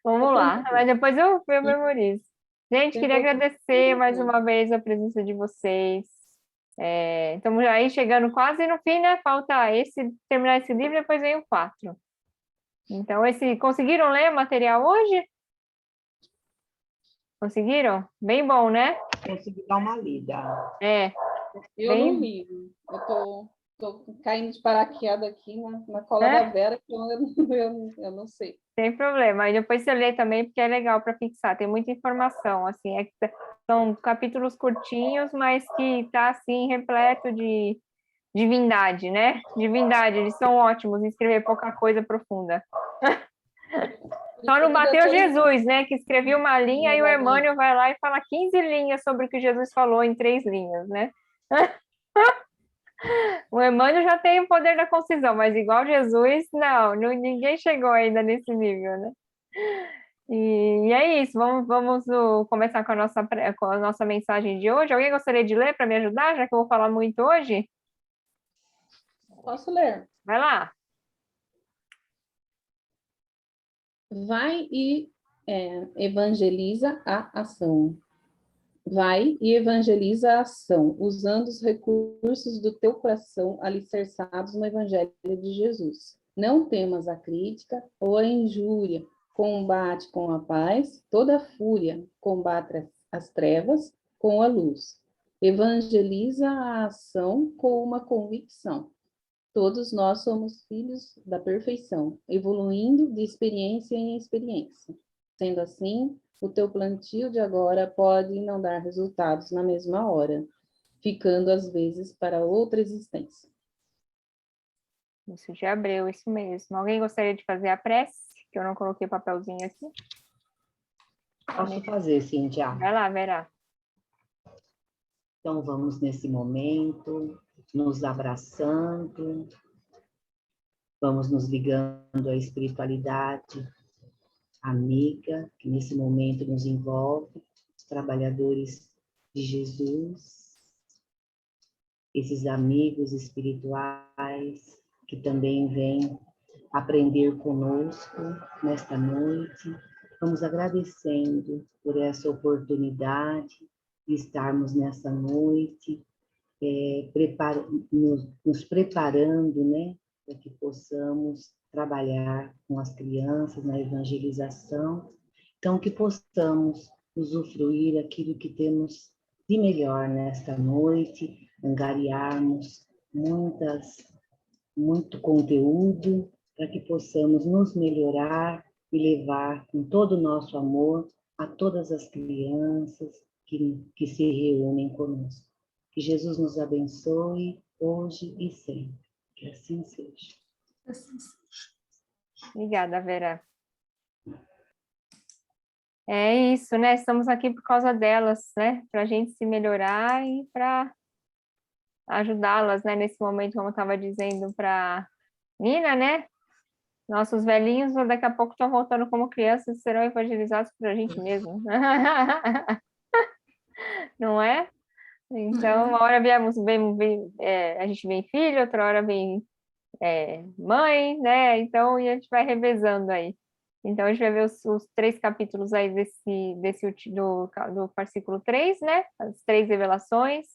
Vamos lá, mas depois eu memorizo. Gente, Tem queria pouco. agradecer mais uma vez a presença de vocês. Estamos aí chegando quase no fim, né? Falta terminar esse livro, depois vem o 4. Então, conseguiram ler o material hoje? Conseguiram? Bem bom, né? Consegui dar uma lida. É, Eu não bem, li. Eu tô caindo de paraquedas aqui na cola da né? Vera, que eu não sei. Sem problema. E depois você lê também, porque é legal para fixar. Tem muita informação, assim. São capítulos curtinhos, mas que tá, assim, repleto de divindade, né? Divindade, eles são ótimos em escrever pouca coisa profunda. Só não Eu já bateu tô Jesus, né? Que escrevia uma linha e o Emmanuel vai lá e fala 15 linhas sobre o que Jesus falou em 3 linhas, né? O Emmanuel já tem o poder da concisão, mas igual Jesus, ninguém chegou ainda nesse nível, né? E é isso, vamos começar com a nossa mensagem de hoje. Alguém gostaria de ler para me ajudar, já que eu vou falar muito hoje? Posso ler? Vai lá. Vai e evangeliza a ação. Vai e evangeliza a ação, usando os recursos do teu coração alicerçados no Evangelho de Jesus. Não temas a crítica ou a injúria, combate com a paz, toda fúria, combate as trevas com a luz. Evangeliza a ação com uma convicção. Todos nós somos filhos da perfeição, evoluindo de experiência em experiência. Sendo assim, o teu plantio de agora pode não dar resultados na mesma hora, ficando às vezes para outra existência. Isso de Abreu, isso mesmo. Alguém gostaria de fazer a prece? Que eu não coloquei papelzinho aqui. Posso fazer, Cíntia? Vai lá, Vera. Então, vamos nesse momento, nos abraçando, vamos nos ligando à espiritualidade amiga, que nesse momento nos envolve, os trabalhadores de Jesus, esses amigos espirituais que também vêm aprender conosco nesta noite. Vamos agradecendo por essa oportunidade de estarmos nessa noite, nos preparando, né, para que possamos trabalhar com as crianças na evangelização, então que possamos usufruir aquilo que temos de melhor nesta noite, angariarmos muito conteúdo para que possamos nos melhorar e levar com todo o nosso amor a todas as crianças que se reúnem conosco. Que Jesus nos abençoe hoje e sempre. Que assim seja. Obrigada, Vera. É isso, né? Estamos aqui por causa delas, né? Para a gente se melhorar e para ajudá-las, né? Nesse momento, como eu estava dizendo para Nina, né? Nossos velhinhos daqui a pouco estão voltando como crianças e serão evangelizados por a gente mesmo. Não é? Então, uma hora a gente vem filho, outra hora vem mãe, né? Então, e a gente vai revezando aí. Então, a gente vai ver os 3 capítulos aí do versículo 3, né? As 3 revelações,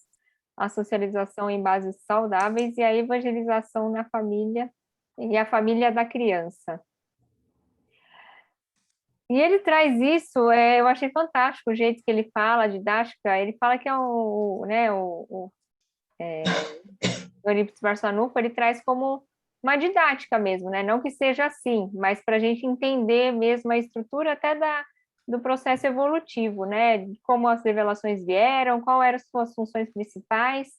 a socialização em bases saudáveis e a evangelização na família e a família da criança. E ele traz isso, eu achei fantástico o jeito que ele fala, a didática. Ele fala que né, o Eurípides Barçanufo, ele traz como uma didática mesmo, né? Não que seja assim, mas para a gente entender mesmo a estrutura até do processo evolutivo, né? Como as revelações vieram, qual eram as suas funções principais.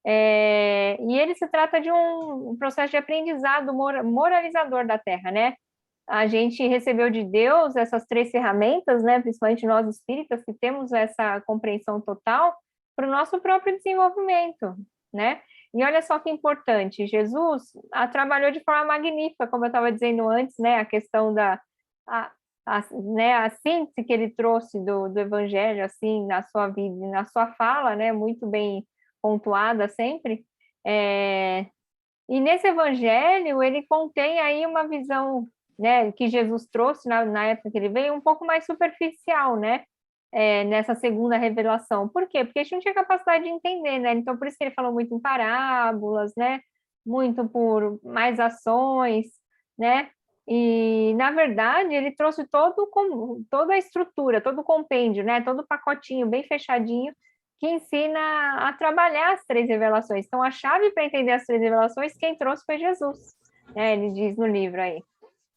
E ele se trata de um processo de aprendizado moralizador da Terra, né? A gente recebeu de Deus essas 3 ferramentas, né? Principalmente nós espíritas, que temos essa compreensão total para o nosso próprio desenvolvimento, né? E olha só que importante, Jesus trabalhou de forma magnífica, como eu estava dizendo antes, né? A questão né, a síntese que ele trouxe do Evangelho, assim, na sua vida, na sua fala, né? Muito bem pontuada sempre. E nesse Evangelho, ele contém aí uma visão né, que Jesus trouxe na época que ele veio, um pouco mais superficial, né? Nessa segunda revelação. Por quê? Porque a gente não tinha capacidade de entender, né? Então, por isso que ele falou muito em parábolas, né? Muito por mais ações, né? E, na verdade, ele trouxe toda a estrutura, todo o compêndio, né? Todo o pacotinho bem fechadinho, que ensina a trabalhar as três revelações. Então, a chave para entender as três revelações, quem trouxe foi Jesus, né? Ele diz no livro aí.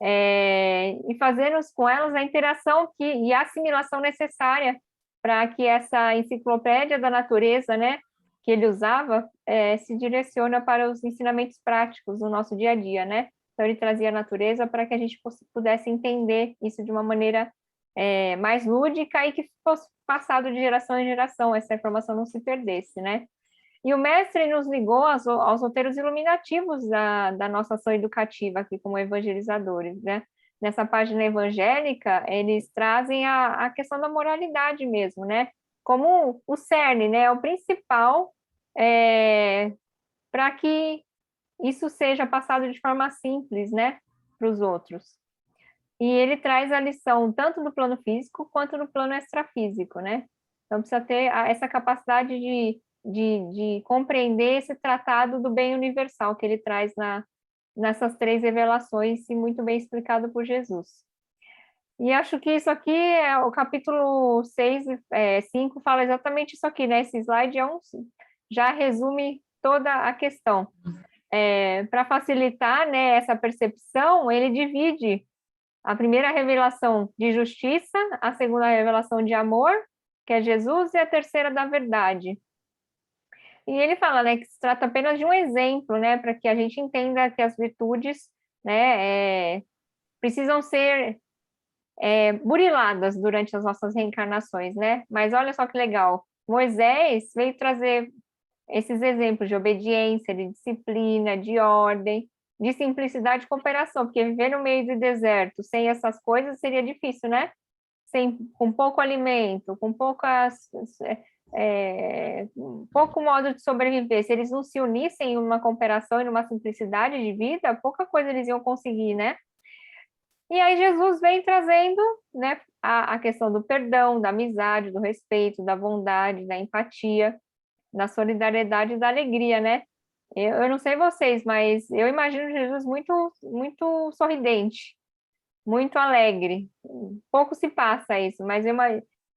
E fazermos com elas a interação e a assimilação necessária para que essa enciclopédia da natureza, né, que ele usava, se direciona para os ensinamentos práticos do nosso dia a dia, né? Então, ele trazia a natureza para que a gente pudesse entender isso de uma maneira mais lúdica e que fosse passado de geração em geração, essa informação não se perdesse, né? E o mestre nos ligou aos roteiros iluminativos da nossa ação educativa aqui como evangelizadores, né? Nessa página evangélica, eles trazem a questão da moralidade mesmo, né? Como o cerne, né? O principal para que isso seja passado de forma simples, né? Para os outros. E ele traz a lição tanto do plano físico quanto do plano extrafísico, né? Então, precisa ter essa capacidade de compreender esse tratado do bem universal que ele traz nessas três revelações e muito bem explicado por Jesus. E acho que isso aqui, o capítulo 6, 5, fala exatamente isso aqui, né? Esse slide já resume toda a questão. Para facilitar, né, essa percepção, ele divide a primeira revelação de justiça, a segunda revelação de amor, que é Jesus, e a terceira da verdade. E ele fala, né, que se trata apenas de um exemplo, né, para que a gente entenda que as virtudes, né, precisam ser buriladas durante as nossas reencarnações, né? Mas olha só que legal, Moisés veio trazer esses exemplos de obediência, de disciplina, de ordem, de simplicidade e cooperação, porque viver no meio do deserto sem essas coisas seria difícil, né? Com pouco alimento, com pouco modo de sobreviver. Se eles não se unissem em uma cooperação e numa simplicidade de vida, pouca coisa eles iam conseguir, né? E aí Jesus vem trazendo, né, a questão do perdão, da amizade, do respeito, da bondade, da empatia, da solidariedade e da alegria, né? Eu não sei vocês, mas eu imagino Jesus muito, muito sorridente, muito alegre. Pouco se passa isso, mas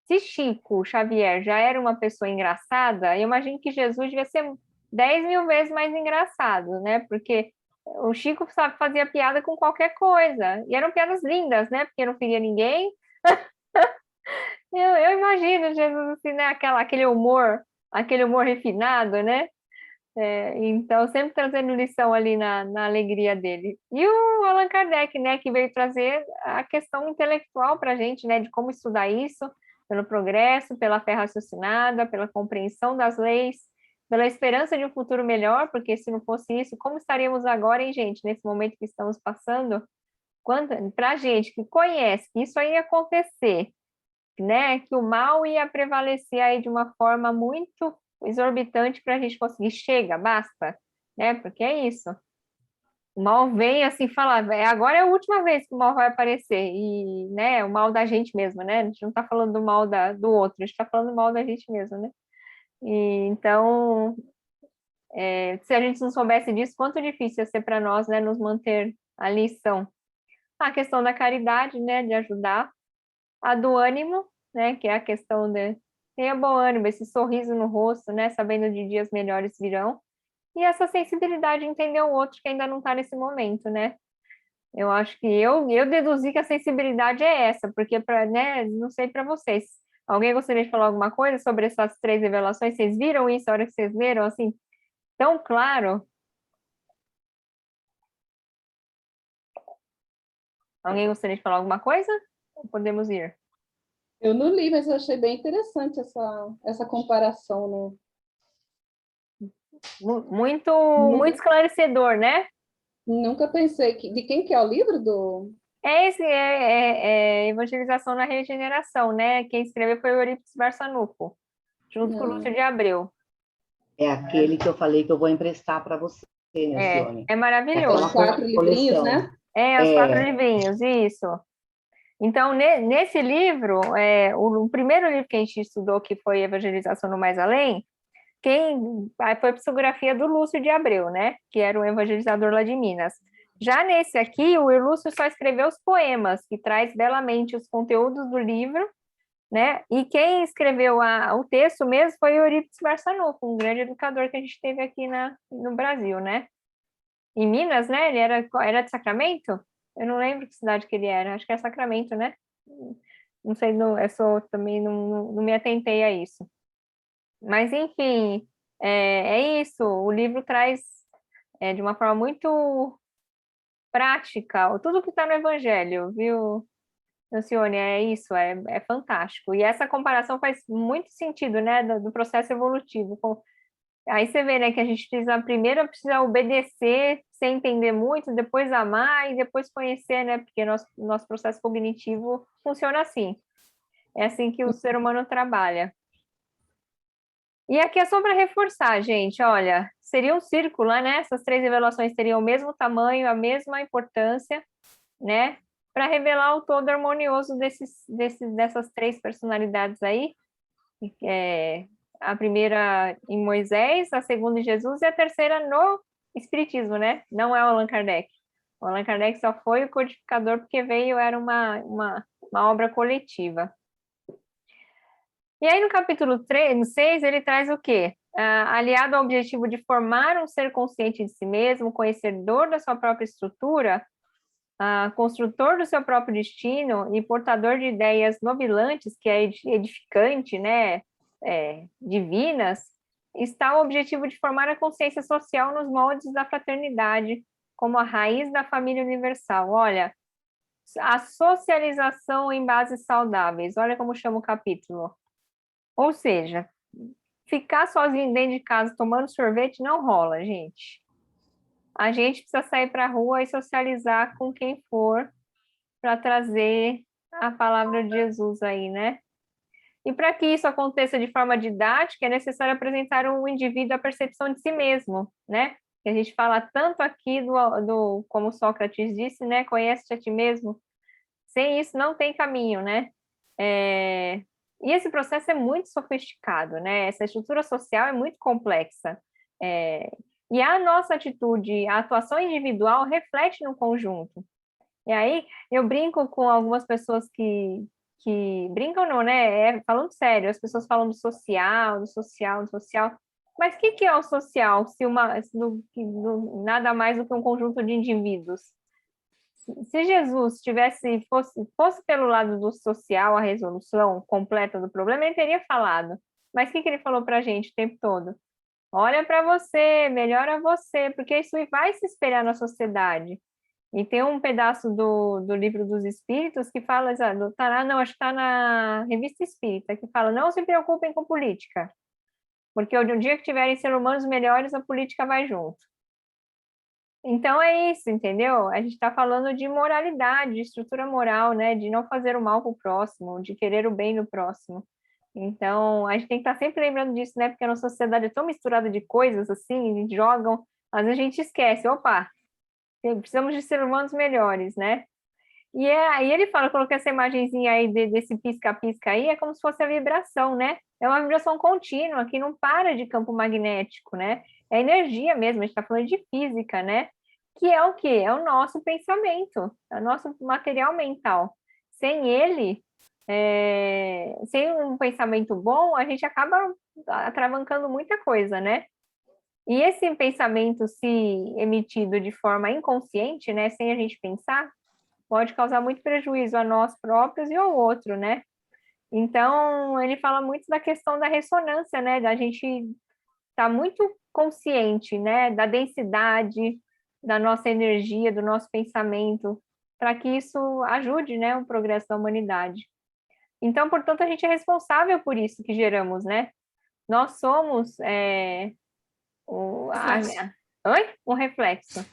se Chico Xavier já era uma pessoa engraçada, eu imagino que Jesus devia ser 10 mil vezes mais engraçado, né? Porque o Chico fazia piada com qualquer coisa, e eram piadas lindas, né? Porque não feria ninguém. Eu imagino Jesus assim, né? Aquele humor refinado, né? Então, sempre trazendo lição ali na alegria dele. E o Allan Kardec, né, que veio trazer a questão intelectual para a gente, né, de como estudar isso, pelo progresso, pela fé raciocinada, pela compreensão das leis, pela esperança de um futuro melhor, porque se não fosse isso, como estaríamos agora, hein, gente, nesse momento que estamos passando? Para a gente que conhece que isso aí ia acontecer, né, que o mal ia prevalecer aí de uma forma muito exorbitante para a gente conseguir, chega, basta, né, porque é isso. O mal vem assim falar, agora é a última vez que o mal vai aparecer, e, né, o mal da gente mesmo, né, a gente não está falando do mal do outro, a gente está falando do mal da gente mesmo, né, e então, se a gente não soubesse disso, quanto difícil ia ser para nós, né, nos manter a lição. A questão da caridade, né, de ajudar, a do ânimo, né, que é a questão de tenha bom ânimo, esse sorriso no rosto, né, sabendo de dias melhores virão, e essa sensibilidade de entender o outro que ainda não está nesse momento, né. Eu acho que eu deduzi que a sensibilidade é essa, porque, né, não sei para vocês, alguém gostaria de falar alguma coisa sobre essas três revelações? Vocês viram isso a hora que vocês leram, assim, tão claro? Alguém gostaria de falar alguma coisa? Ou podemos ir? Eu não li, mas eu achei bem interessante essa comparação, né? Muito esclarecedor, né? Nunca pensei de quem que é o livro do... Esse Evangelização na Regeneração, né? Quem escreveu foi o Eurípides Barçanufo, junto com o Lúcio de Abreu. É aquele que eu falei que eu vou emprestar para você, Alcione. É maravilhoso. São 4 livrinhos, né? Os 4 livrinhos, isso. Então, nesse livro, o primeiro livro que a gente estudou, que foi Evangelização no Mais Além, foi a psicografia do Lúcio de Abreu, né? Que era um evangelizador lá de Minas. Já nesse aqui, o Lúcio só escreveu os poemas, que traz belamente os conteúdos do livro, né? E quem escreveu o texto mesmo foi o Eurípides Barçanufo, um grande educador que a gente teve aqui no Brasil, né? Em Minas, né? Ele era de Sacramento? Eu não lembro que cidade que ele era. Acho que é Sacramento, né? Não sei, também não me atentei a isso. Mas, enfim, é isso. O livro traz de uma forma muito prática tudo que está no Evangelho, viu, Alcione? É isso, é fantástico. E essa comparação faz muito sentido, né, do processo evolutivo. Aí você vê, né, que a gente primeiro precisa obedecer sem entender muito, depois amar e depois conhecer, né, porque nosso processo cognitivo funciona assim. É assim que o ser humano trabalha. E aqui é só para reforçar, gente, olha, seria um círculo, né? Essas 3 revelações teriam o mesmo tamanho, a mesma importância, né? Para revelar o todo harmonioso dessas 3 personalidades aí. A primeira em Moisés, a segunda em Jesus e a terceira no Espiritismo, né? Não é o Allan Kardec. O Allan Kardec só foi o codificador porque era uma obra coletiva. E aí no capítulo 6, ele traz o quê? Aliado ao objetivo de formar um ser consciente de si mesmo, conhecedor da sua própria estrutura, construtor do seu próprio destino e portador de ideias nobilantes, que é edificante, né, divinas, está o objetivo de formar a consciência social nos moldes da fraternidade, como a raiz da família universal. Olha, a socialização em bases saudáveis, olha como chama o capítulo. Ou seja, ficar sozinho dentro de casa tomando sorvete não rola, gente. A gente precisa sair para a rua e socializar com quem for para trazer a palavra de Jesus aí, né? E para que isso aconteça de forma didática, é necessário apresentar o indivíduo à percepção de si mesmo, né? Que a gente fala tanto aqui como Sócrates disse, né? Conhece-te a ti mesmo. Sem isso não tem caminho, né? E esse processo é muito sofisticado, né? Essa estrutura social é muito complexa. E a nossa atitude, a atuação individual reflete no conjunto. E aí eu brinco com algumas pessoas que brincam não, né? Falando sério, as pessoas falam do social, do social, do social. Mas o que é o social se nada mais do que um conjunto de indivíduos? Se Jesus fosse pelo lado do social a resolução completa do problema, ele teria falado. Mas o que ele falou para a gente o tempo todo? Olha para você, melhora você, porque isso vai se espelhar na sociedade. E tem um pedaço do Livro dos Espíritos que fala, acho que está na Revista Espírita, que fala, não se preocupem com política, porque um dia que tiverem seres humanos melhores, a política vai junto. Então é isso, entendeu? A gente está falando de moralidade, de estrutura moral, né? De não fazer o mal para o próximo, de querer o bem do próximo. Então, a gente tem que estar sempre lembrando disso, né? Porque a nossa sociedade é tão misturada de coisas assim, jogam, às vezes a gente esquece, opa, precisamos de seres humanos melhores, né? E aí ele fala, coloquei essa imagenzinha aí desse pisca-pisca aí, é como se fosse a vibração, né? É uma vibração contínua, que não para de campo magnético, né? É energia mesmo, a gente está falando de física, né? Que é o quê? É o nosso pensamento, é o nosso material mental. Sem ele, sem um pensamento bom, a gente acaba atravancando muita coisa, né? E esse pensamento, se emitido de forma inconsciente, né, sem a gente pensar, pode causar muito prejuízo a nós próprios e ao outro, né? Então, ele fala muito da questão da ressonância, né, da gente estar muito consciente, né, da densidade da nossa energia, do nosso pensamento, para que isso ajude, né, o progresso da humanidade. Então, portanto, a gente é responsável por isso que geramos, né? Nós somos um reflexo.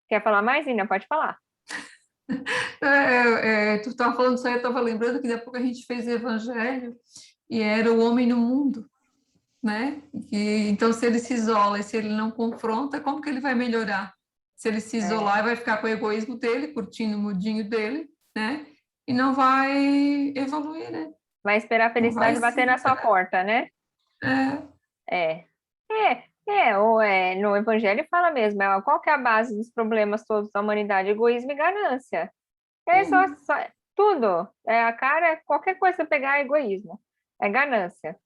Quer falar mais, Ina? Pode falar. Tu estava falando isso aí, eu estava lembrando que daqui a pouco a gente fez o Evangelho e era o homem no mundo, né? Então, se ele se isola e se ele não confronta, como que ele vai melhorar? Se ele se isolar, vai ficar com o egoísmo dele, curtindo o mudinho dele, né? E não vai evoluir, né? Vai esperar a felicidade bater na sua porta, né? É. No Evangelho fala mesmo, qual que é a base dos problemas todos da humanidade? Egoísmo e ganância. É tudo. A cara, qualquer coisa que você pegar é egoísmo, é ganância,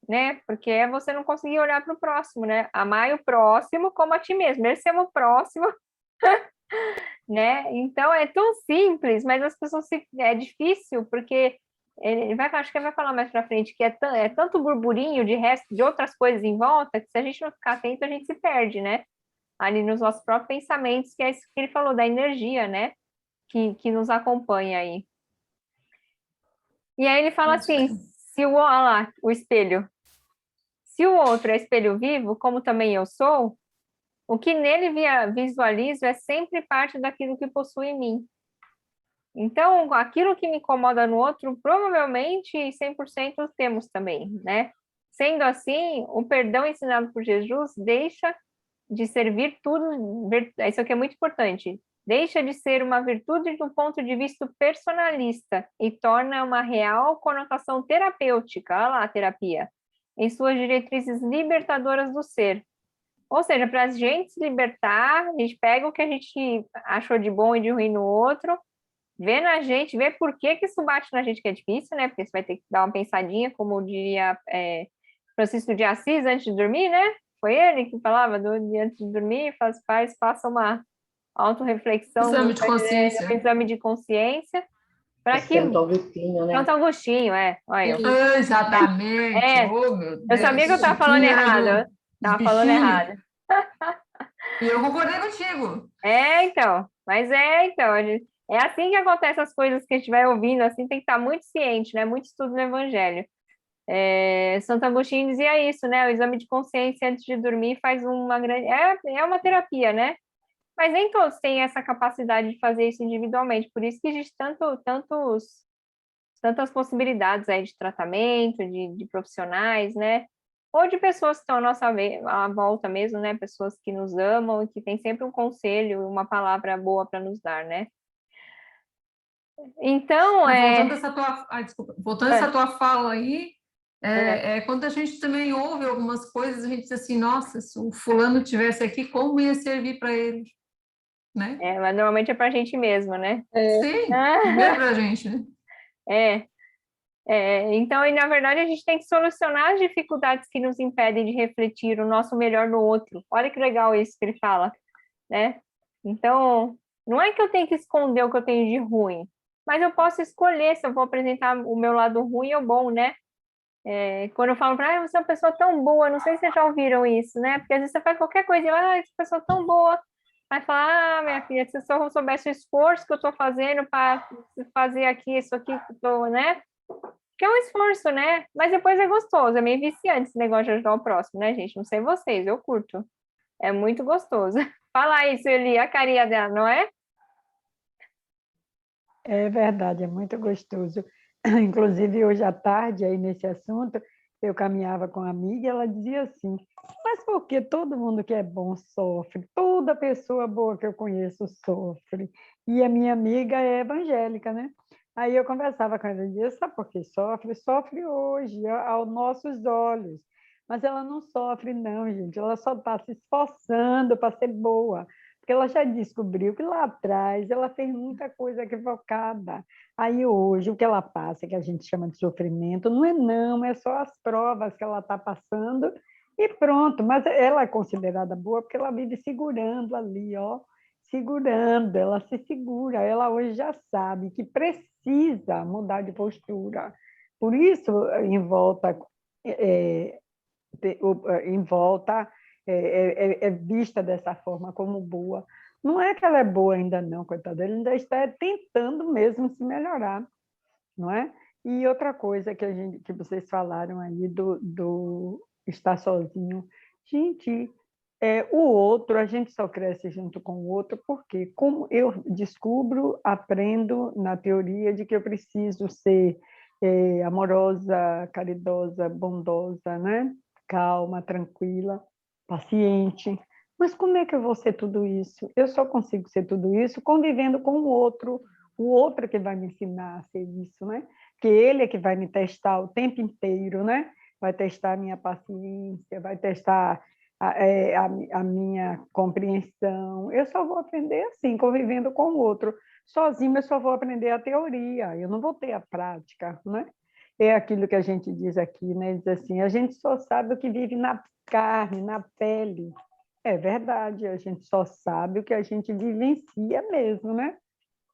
né? Porque é você não conseguir olhar para o próximo, né? Amar o próximo como a ti mesmo, merecemos o próximo, né? Então é tão simples, mas as pessoas é difícil, porque acho que ele vai falar mais para frente que é tanto burburinho de resto de outras coisas em volta que se a gente não ficar atento a gente se perde, né? Ali nos nossos próprios pensamentos, que é isso que ele falou da energia, né? Que nos acompanha aí. E aí ele fala assim, olha lá, o espelho. Se o outro é espelho vivo, como também eu sou, o que nele visualizo é sempre parte daquilo que possui em mim. Então, aquilo que me incomoda no outro, provavelmente 100% temos também, né? Sendo assim, o perdão ensinado por Jesus deixa de ser virtude, isso aqui é muito importante, deixa de ser uma virtude do ponto de vista personalista e torna uma real conotação terapêutica, olha lá a terapia, em suas diretrizes libertadoras do ser. Ou seja, para a gente se libertar, a gente pega o que a gente achou de bom e de ruim no outro, vê na gente, vê por que isso bate na gente, que é difícil, né? Porque você vai ter que dar uma pensadinha, como diria Francisco de Assis antes de dormir, né? Foi ele que falava antes de dormir, faça uma autorreflexão, Exame de consciência. um exame de consciência, para que... Santo Agostinho, né? Santo Agostinho, olha. Exatamente. Oh, meu Deus. Eu sabia que eu estava falando errado. Estava falando errado. E eu concordei contigo. Então. É assim que acontecem as coisas que a gente vai ouvindo, assim, tem que estar muito ciente, né? Muito estudo no Evangelho. Santo Agostinho dizia isso, né? O exame de consciência antes de dormir faz uma grande... É uma terapia, né? Mas nem todos têm essa capacidade de fazer isso individualmente, por isso que existe tantas possibilidades aí de tratamento, de profissionais, né? Ou de pessoas que estão à volta mesmo, né? Pessoas que nos amam e que têm sempre um conselho, uma palavra boa para nos dar, né? Então, voltando essa tua fala aí, quando a gente também ouve algumas coisas, a gente diz assim, nossa, se o fulano tivesse aqui, como ia servir para ele? Né? Mas normalmente é para a gente mesmo, né? Sim, não é para a gente, né? Então, e na verdade, a gente tem que solucionar as dificuldades que nos impedem de refletir o nosso melhor no outro. Olha que legal isso que ele fala, né? Então, não é que eu tenho que esconder o que eu tenho de ruim, mas eu posso escolher se eu vou apresentar o meu lado ruim ou bom, né? Quando eu falo para você é uma pessoa tão boa, não sei se vocês já ouviram isso, né? Porque às vezes você faz qualquer coisa e essa pessoa é tão boa. Vai falar, minha filha, se eu soubesse o esforço que eu estou fazendo para fazer aqui, isso aqui, que eu tô, né? Que é um esforço, né? Mas depois é gostoso, é meio viciante esse negócio de ajudar o próximo, né, gente? Não sei vocês, eu curto. É muito gostoso. Fala isso, Eli, a carinha dela, não é? É verdade, é muito gostoso. Inclusive, hoje à tarde, aí nesse assunto, eu caminhava com uma amiga e ela dizia assim, mas por que todo mundo que é bom sofre? Toda pessoa boa que eu conheço sofre. E a minha amiga é evangélica, né? Aí eu conversava com ela e dizia, sabe por que sofre? Sofre hoje, aos nossos olhos. Mas ela não sofre, não, gente. Ela só está se esforçando para ser boa. Porque ela já descobriu que lá atrás ela fez muita coisa equivocada. Aí hoje o que ela passa, que a gente chama de sofrimento, não, é só as provas que ela está passando e pronto. Mas ela é considerada boa porque ela vive segurando ali, ó, segurando, ela se segura. Ela hoje já sabe que precisa mudar de postura. Por isso, em volta é vista dessa forma como boa. Não é que ela é boa ainda não, coitada, ele ainda está tentando mesmo se melhorar, não é? E outra coisa que vocês falaram aí do estar sozinho. Gente, o outro, a gente só cresce junto com o outro, porque como eu descubro, aprendo na teoria de que eu preciso ser amorosa, caridosa, bondosa, né? Calma, tranquila, paciente, Mas como é que eu vou ser tudo isso? Eu só consigo ser tudo isso convivendo com o outro é que vai me ensinar a ser isso, né? Que ele é que vai me testar o tempo inteiro, né? Vai testar a minha paciência, vai testar a minha compreensão. Eu só vou aprender assim, convivendo com o outro. Sozinho eu só vou aprender a teoria, eu não vou ter a prática, né? É aquilo que a gente diz aqui, né? Diz assim, a gente só sabe o que vive na carne, na pele. É verdade, a gente só sabe o que a gente vivencia mesmo, né?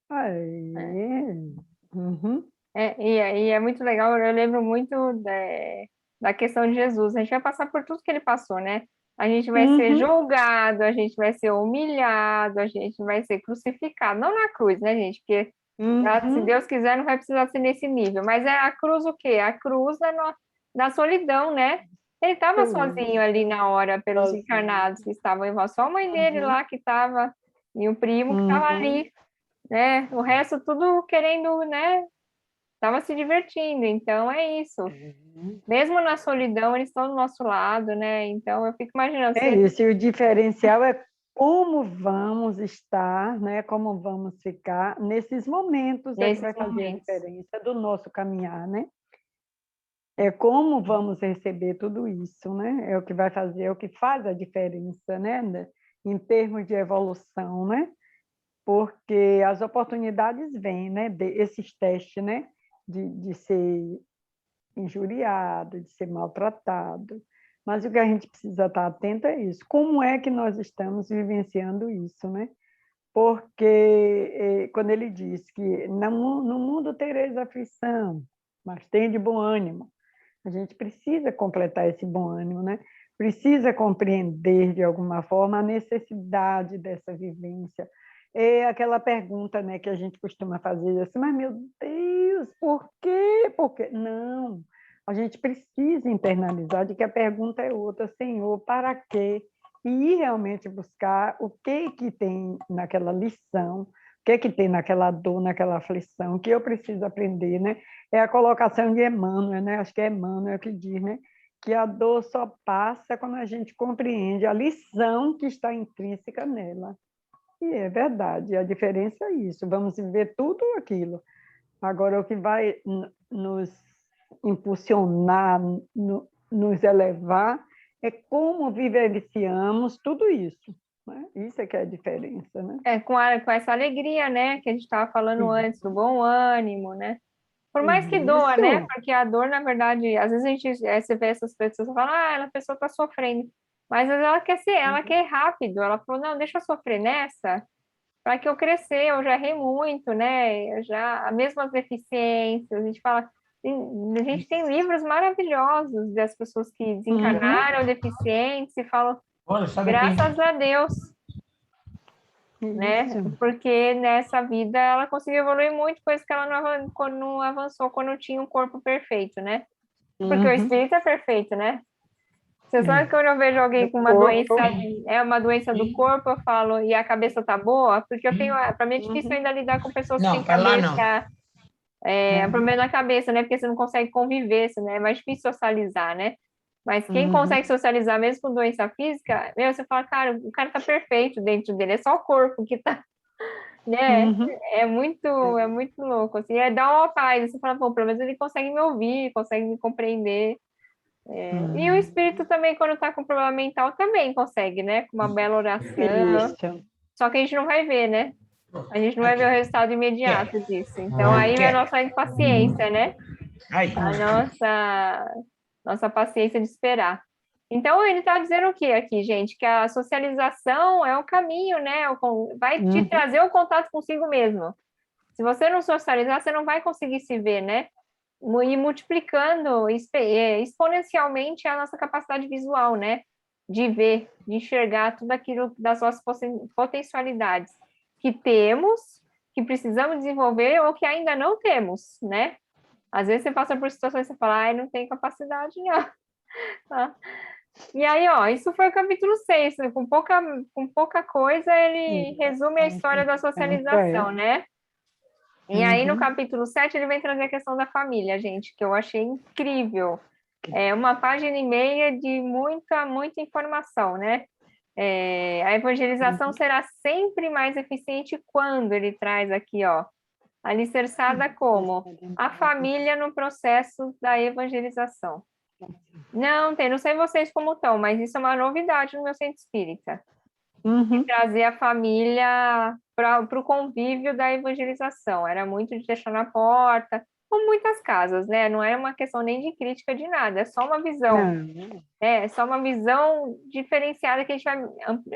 Aí, uhum, E é muito legal, eu lembro muito da questão de Jesus. A gente vai passar por tudo que ele passou, né? A gente vai ser uhum, julgado, a gente vai ser humilhado, a gente vai ser crucificado. Não na cruz, né, gente? Porque se uhum. Deus quiser, não vai precisar ser nesse nível. Mas é a cruz o quê? A cruz da solidão, né? Ele estava sozinho ali na hora pelos Sozinho. encarnados que estavam em volta. Só a mãe dele Uhum, lá que estava, e o primo que estava uhum. ali, né? O resto tudo querendo, né? Tava se divertindo, então é isso. Mesmo na solidão, eles estão do nosso lado, né? Então eu fico imaginando se É eles, isso, e o diferencial é como vamos estar, né? Como vamos ficar nesses momentos é que nesses vai fazer a momentos. diferença do nosso caminhar, né? É como vamos receber tudo isso, né? É o que vai fazer, é o que faz a diferença, né? Em termos de evolução, né? Porque as oportunidades vêm, né? Esses testes, né? De ser injuriado, de ser maltratado. Mas o que a gente precisa estar atento é isso. Como é que nós estamos vivenciando isso, né? Porque quando ele diz que no mundo tereis aflição, mas tem de bom ânimo, a gente precisa completar esse bom ânimo, né? Precisa compreender, de alguma forma, a necessidade dessa vivência. É aquela pergunta, né, que a gente costuma fazer assim, mas, meu Deus, por quê? Por quê? Não, a gente precisa internalizar de que a pergunta é outra, Senhor, para quê? E ir realmente buscar o que tem naquela lição, o que tem naquela dor, naquela aflição, que eu preciso aprender, né? É a colocação de Emmanuel, né? Acho que é Emmanuel que diz, né? Que a dor só passa quando a gente compreende a lição que está intrínseca nela. E é verdade, a diferença é isso, vamos viver tudo aquilo. Agora, o que vai nos impulsionar, nos elevar, é como vivenciamos tudo isso. Né? Isso é que é a diferença, né? Com essa alegria, né? Que a gente estava falando antes, do bom ânimo, né? Por mais que doa, né? Isso. Porque a dor, na verdade, às vezes a gente você vê essas pessoas e fala, a pessoa está sofrendo. Mas às vezes ela quer ser, ela quer rápido. Ela falou, não, deixa eu sofrer nessa, para que eu crescer, eu já errei muito, né? Eu já, mesmo as deficiências, a gente fala, a gente tem livros maravilhosos das pessoas que Uhum. desencarnaram deficientes e falam, Olha, sai daqui. graças a Deus, né? Isso. Porque nessa vida ela conseguiu evoluir muito, coisa que ela não avançou quando tinha um corpo perfeito, né? Porque o Uhum. espírito é perfeito, né? Você sabe que É. quando eu vejo alguém No com uma doença, corpo. uma doença do corpo, eu falo, e a cabeça tá boa? Porque eu tenho, para mim é difícil Uhum. ainda lidar com pessoas que têm Não, para lá não. cabeça, É. problema na cabeça, né? Porque você não consegue conviver, né? É mais difícil socializar, né? Mas quem consegue Uhum. socializar mesmo com doença física, meu, você fala, cara, o cara tá perfeito dentro dele, é só o corpo que tá, né? Uhum. É muito louco, assim, dá uma paz, você fala, pô, pelo menos ele consegue me ouvir, consegue me compreender. E o espírito também, quando tá com problema mental, também consegue, né? Com uma bela oração, Isso. só que a gente não vai ver, né? A gente não vai ver o Aqui. resultado Quer? imediato disso. Então, aí vem a Quer? nossa impaciência, né? Aí. A nossa paciência de esperar. Então, ele está dizendo o que aqui, gente? Que a socialização é o caminho, né? Vai te Uhum. trazer o contato consigo mesmo. Se você não socializar, você não vai conseguir se ver, né? E multiplicando exponencialmente a nossa capacidade visual, né? De ver, de enxergar tudo aquilo das nossas potencialidades que temos, que precisamos desenvolver ou que ainda não temos, né? Às vezes você passa por situações que você fala, ai, não tem capacidade, não. Tá? E aí, ó, isso foi o capítulo 6. Com pouca coisa, ele resume a história da Então, socialização, né? E aí, no Uhum. capítulo 7 ele vem trazer a questão da família, gente, que eu achei incrível. É uma página e meia de muita, muita informação, né? A evangelização será sempre mais eficiente quando ele traz aqui, ó, alicerçada como a família no processo da evangelização. Não sei vocês como estão, mas isso é uma novidade no meu centro espírita. Trazer a família para o convívio da evangelização. Era muito de deixar na porta, como muitas casas, né? Não é uma questão nem de crítica de nada, é só uma visão. É só uma visão diferenciada que a gente vai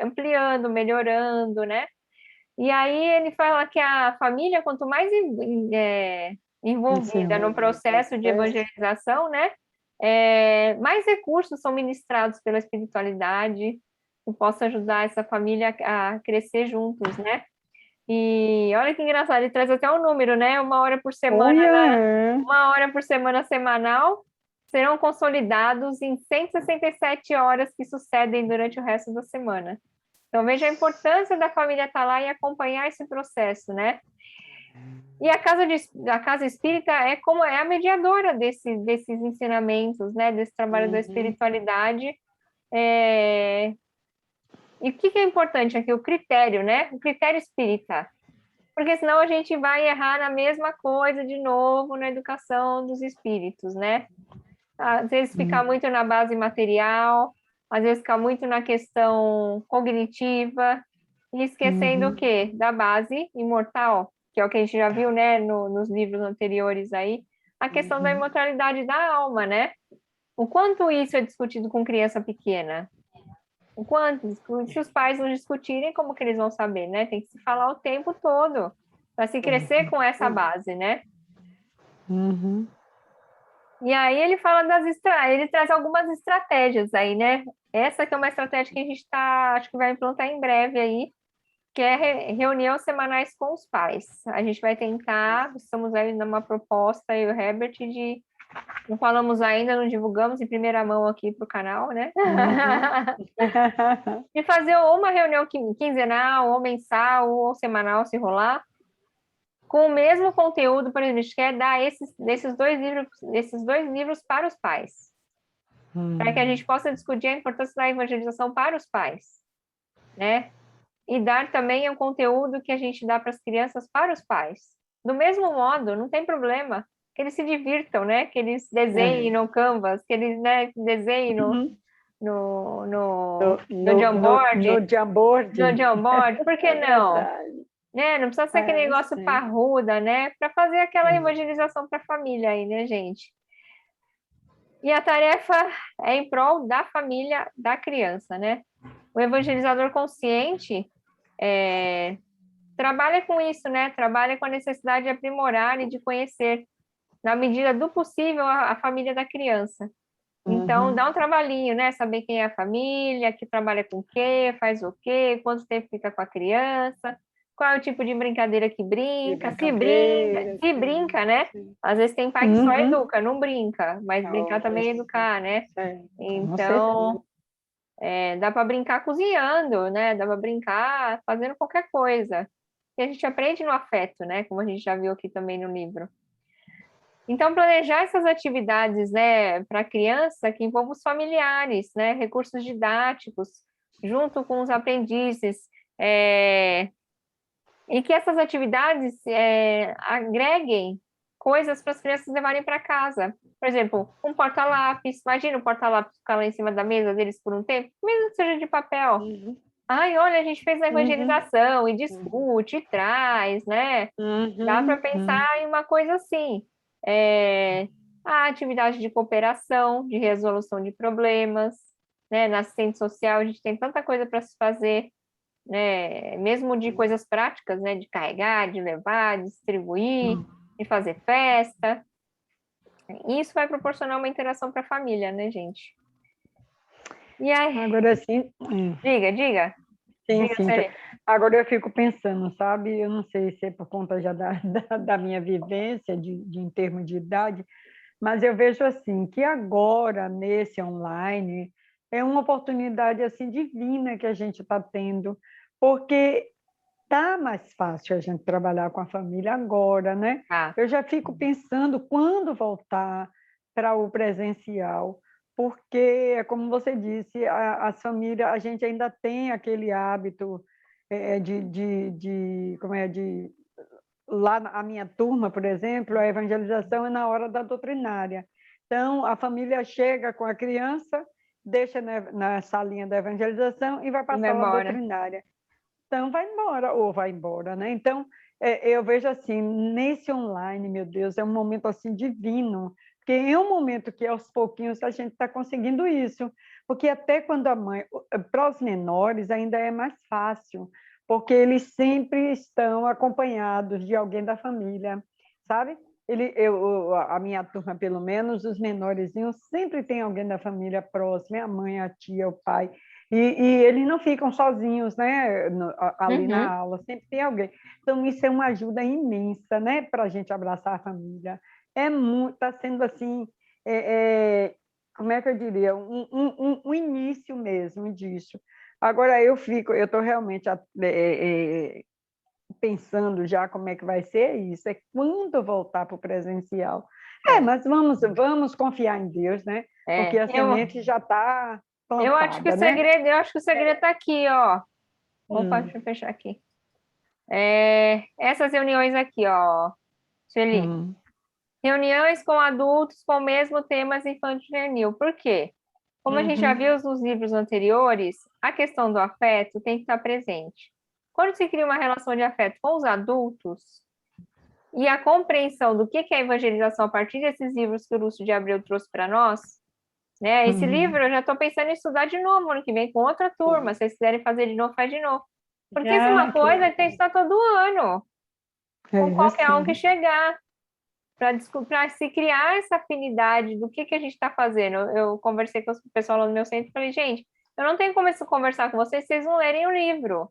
ampliando, melhorando, né? E aí ele fala que a família, quanto mais envolvida no processo de evangelização, né? Mais recursos são ministrados pela espiritualidade, que possa ajudar essa família a crescer juntos, né? E olha que engraçado, ele traz até um número, né? 1 hora por semana, 1 hora por semana semanal, serão consolidados em 167 horas que sucedem durante o resto da semana. Então, veja a importância da família estar lá e acompanhar esse processo, né? E a casa espírita é a mediadora desses ensinamentos, né? Desse trabalho da espiritualidade. E o que é importante aqui? O critério, né? O critério espírita. Porque senão a gente vai errar na mesma coisa de novo na educação dos espíritos, né? Às vezes ficar muito na base material, às vezes ficar muito na questão cognitiva, e esquecendo o quê? Da base imortal, que é o que a gente já viu, né, nos livros anteriores aí, a questão da imortalidade da alma, né? O quanto isso é discutido com criança pequena? O quanto? Se os pais não discutirem, como que eles vão saber, né? Tem que se falar o tempo todo, para se crescer com essa base, né? E aí ele fala ele traz algumas estratégias aí, né? Essa que é uma estratégia que a gente acho que vai implantar em breve aí, que é reunião semanais com os pais. A gente vai tentar, estamos aí numa proposta, eu e o Herbert, não falamos ainda, não divulgamos em primeira mão aqui para o canal, né? De fazer ou uma reunião quinzenal, ou mensal, ou semanal, se rolar, com o mesmo conteúdo, por exemplo, a gente quer dar esses dois livros para os pais, para que a gente possa discutir a importância da evangelização para os pais, né? E dar também o conteúdo que a gente dá para as crianças para os pais. Do mesmo modo, não tem problema, que eles se divirtam, né? Que eles desenhem no Canvas, que eles, né, desenhem no Jamboard. No Jamboard, por que não? Né? Não precisa ser aquele negócio parruda, né? Para fazer aquela evangelização para a família aí, né, gente? E a tarefa é em prol da família, da criança, né? O evangelizador consciente trabalha com isso, né? Trabalha com a necessidade de aprimorar e de conhecer, na medida do possível, a família da criança. Então, dá um trabalhinho, né? Saber quem é a família, que trabalha com o quê, faz o quê, quanto tempo fica com a criança, qual é o tipo de brincadeira que brinca, se brinca, né? Às vezes tem pai que só educa, não brinca, mas brincar também é educar, né? Então, dá para brincar cozinhando, né? Dá para brincar fazendo qualquer coisa. E a gente aprende no afeto, né? Como a gente já viu aqui também no livro. Então, planejar essas atividades, né, para a criança que envolvam os familiares, né, recursos didáticos, junto com os aprendizes, e que essas atividades agreguem coisas para as crianças levarem para casa. Por exemplo, um porta-lápis. Imagina o porta-lápis ficar lá em cima da mesa deles por um tempo, mesmo que seja de papel. Ai, olha, a gente fez a evangelização e discute, e traz, né? Dá para pensar em uma coisa assim. A atividade de cooperação, de resolução de problemas, né? Na assistente social a gente tem tanta coisa para se fazer, né? Mesmo de coisas práticas, né? De carregar, de levar, de distribuir, de fazer festa. Isso vai proporcionar uma interação para a família, né, gente? E aí... Agora sim. Diga. Sim. Agora eu fico pensando, sabe? Eu não sei se é por conta já da minha vivência em termos de idade, mas eu vejo assim que agora nesse online é uma oportunidade assim divina que a gente está tendo, porque tá mais fácil a gente trabalhar com a família agora, né? Eu já fico pensando quando voltar para o presencial, porque, como você disse, as famílias, a gente ainda tem aquele hábito como é, lá a minha turma, por exemplo, a evangelização é na hora da doutrinária. Então, a família chega com a criança, deixa na salinha da evangelização e vai para a sala doutrinária. Então, vai embora, ou vai embora, né? Então, eu vejo assim, nesse online, meu Deus, é um momento assim divino, porque é um momento que aos pouquinhos a gente está conseguindo isso, porque até quando a mãe, para os menores ainda é mais fácil, porque eles sempre estão acompanhados de alguém da família, sabe? A minha turma, pelo menos, os menorzinhos, sempre tem alguém da família próximo, a mãe, a tia, o pai, e eles não ficam sozinhos, né, ali na aula, sempre tem alguém. Então, isso é uma ajuda imensa, né, para a gente abraçar a família. Está sendo assim, como é que eu diria, um início mesmo disso. Agora, eu estou realmente pensando já como é que vai ser isso, é quando voltar para o presencial. Mas vamos confiar em Deus, né? Porque a semente já está plantada, eu acho que o segredo está aqui, ó. Opa, deixa eu fechar aqui. Essas reuniões aqui, ó, Sueli. Reuniões com adultos com o mesmo temas infantil e juvenil. Por quê? Como a gente já viu nos livros anteriores, a questão do afeto tem que estar presente. Quando se cria uma relação de afeto com os adultos e a compreensão do que é a evangelização a partir desses livros que o Lúcio de Abreu trouxe para nós, né? Esse livro eu já estou pensando em estudar de novo ano que vem com outra turma. Se vocês quiserem fazer de novo, faz de novo. Porque isso é uma coisa que tem que estar todo ano, com qualquer um que chegar, para se criar essa afinidade do que a gente está fazendo. Eu conversei com o pessoal lá no meu centro e falei, gente, eu não tenho como conversar com vocês se vocês não lerem o livro.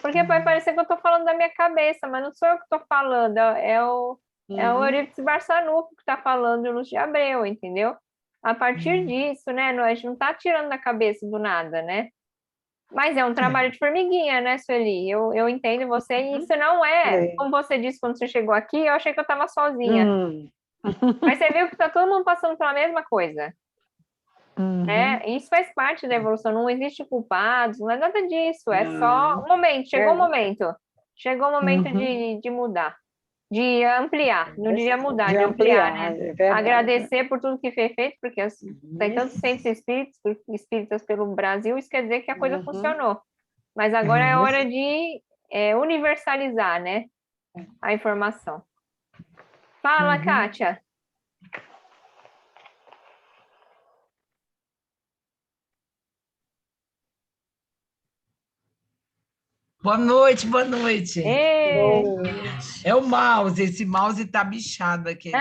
Porque vai parecer que eu estou falando da minha cabeça, mas não sou eu que estou falando, é o Eurípides Barçanuco que está falando, o Lúcio de Abreu, entendeu? A partir disso, né, a gente não está tirando da cabeça do nada, né? Mas é um trabalho de formiguinha, né, Sueli? Eu entendo você, e isso não como você disse quando você chegou aqui, eu achei que eu estava sozinha. Mas você viu que está todo mundo passando pela mesma coisa. Isso faz parte da evolução, não existe culpados, não é nada disso, é só um momento, chegou o momento. Chegou o momento de mudar, de ampliar, não diria mudar, de ampliar, né? Agradecer por tudo que foi feito, porque tem tantos centros espíritas pelo Brasil, isso quer dizer que a coisa funcionou. Mas agora é hora de universalizar, né, a informação. Fala, Kátia. Boa noite, boa noite. É o mouse, esse mouse está bichado aqui.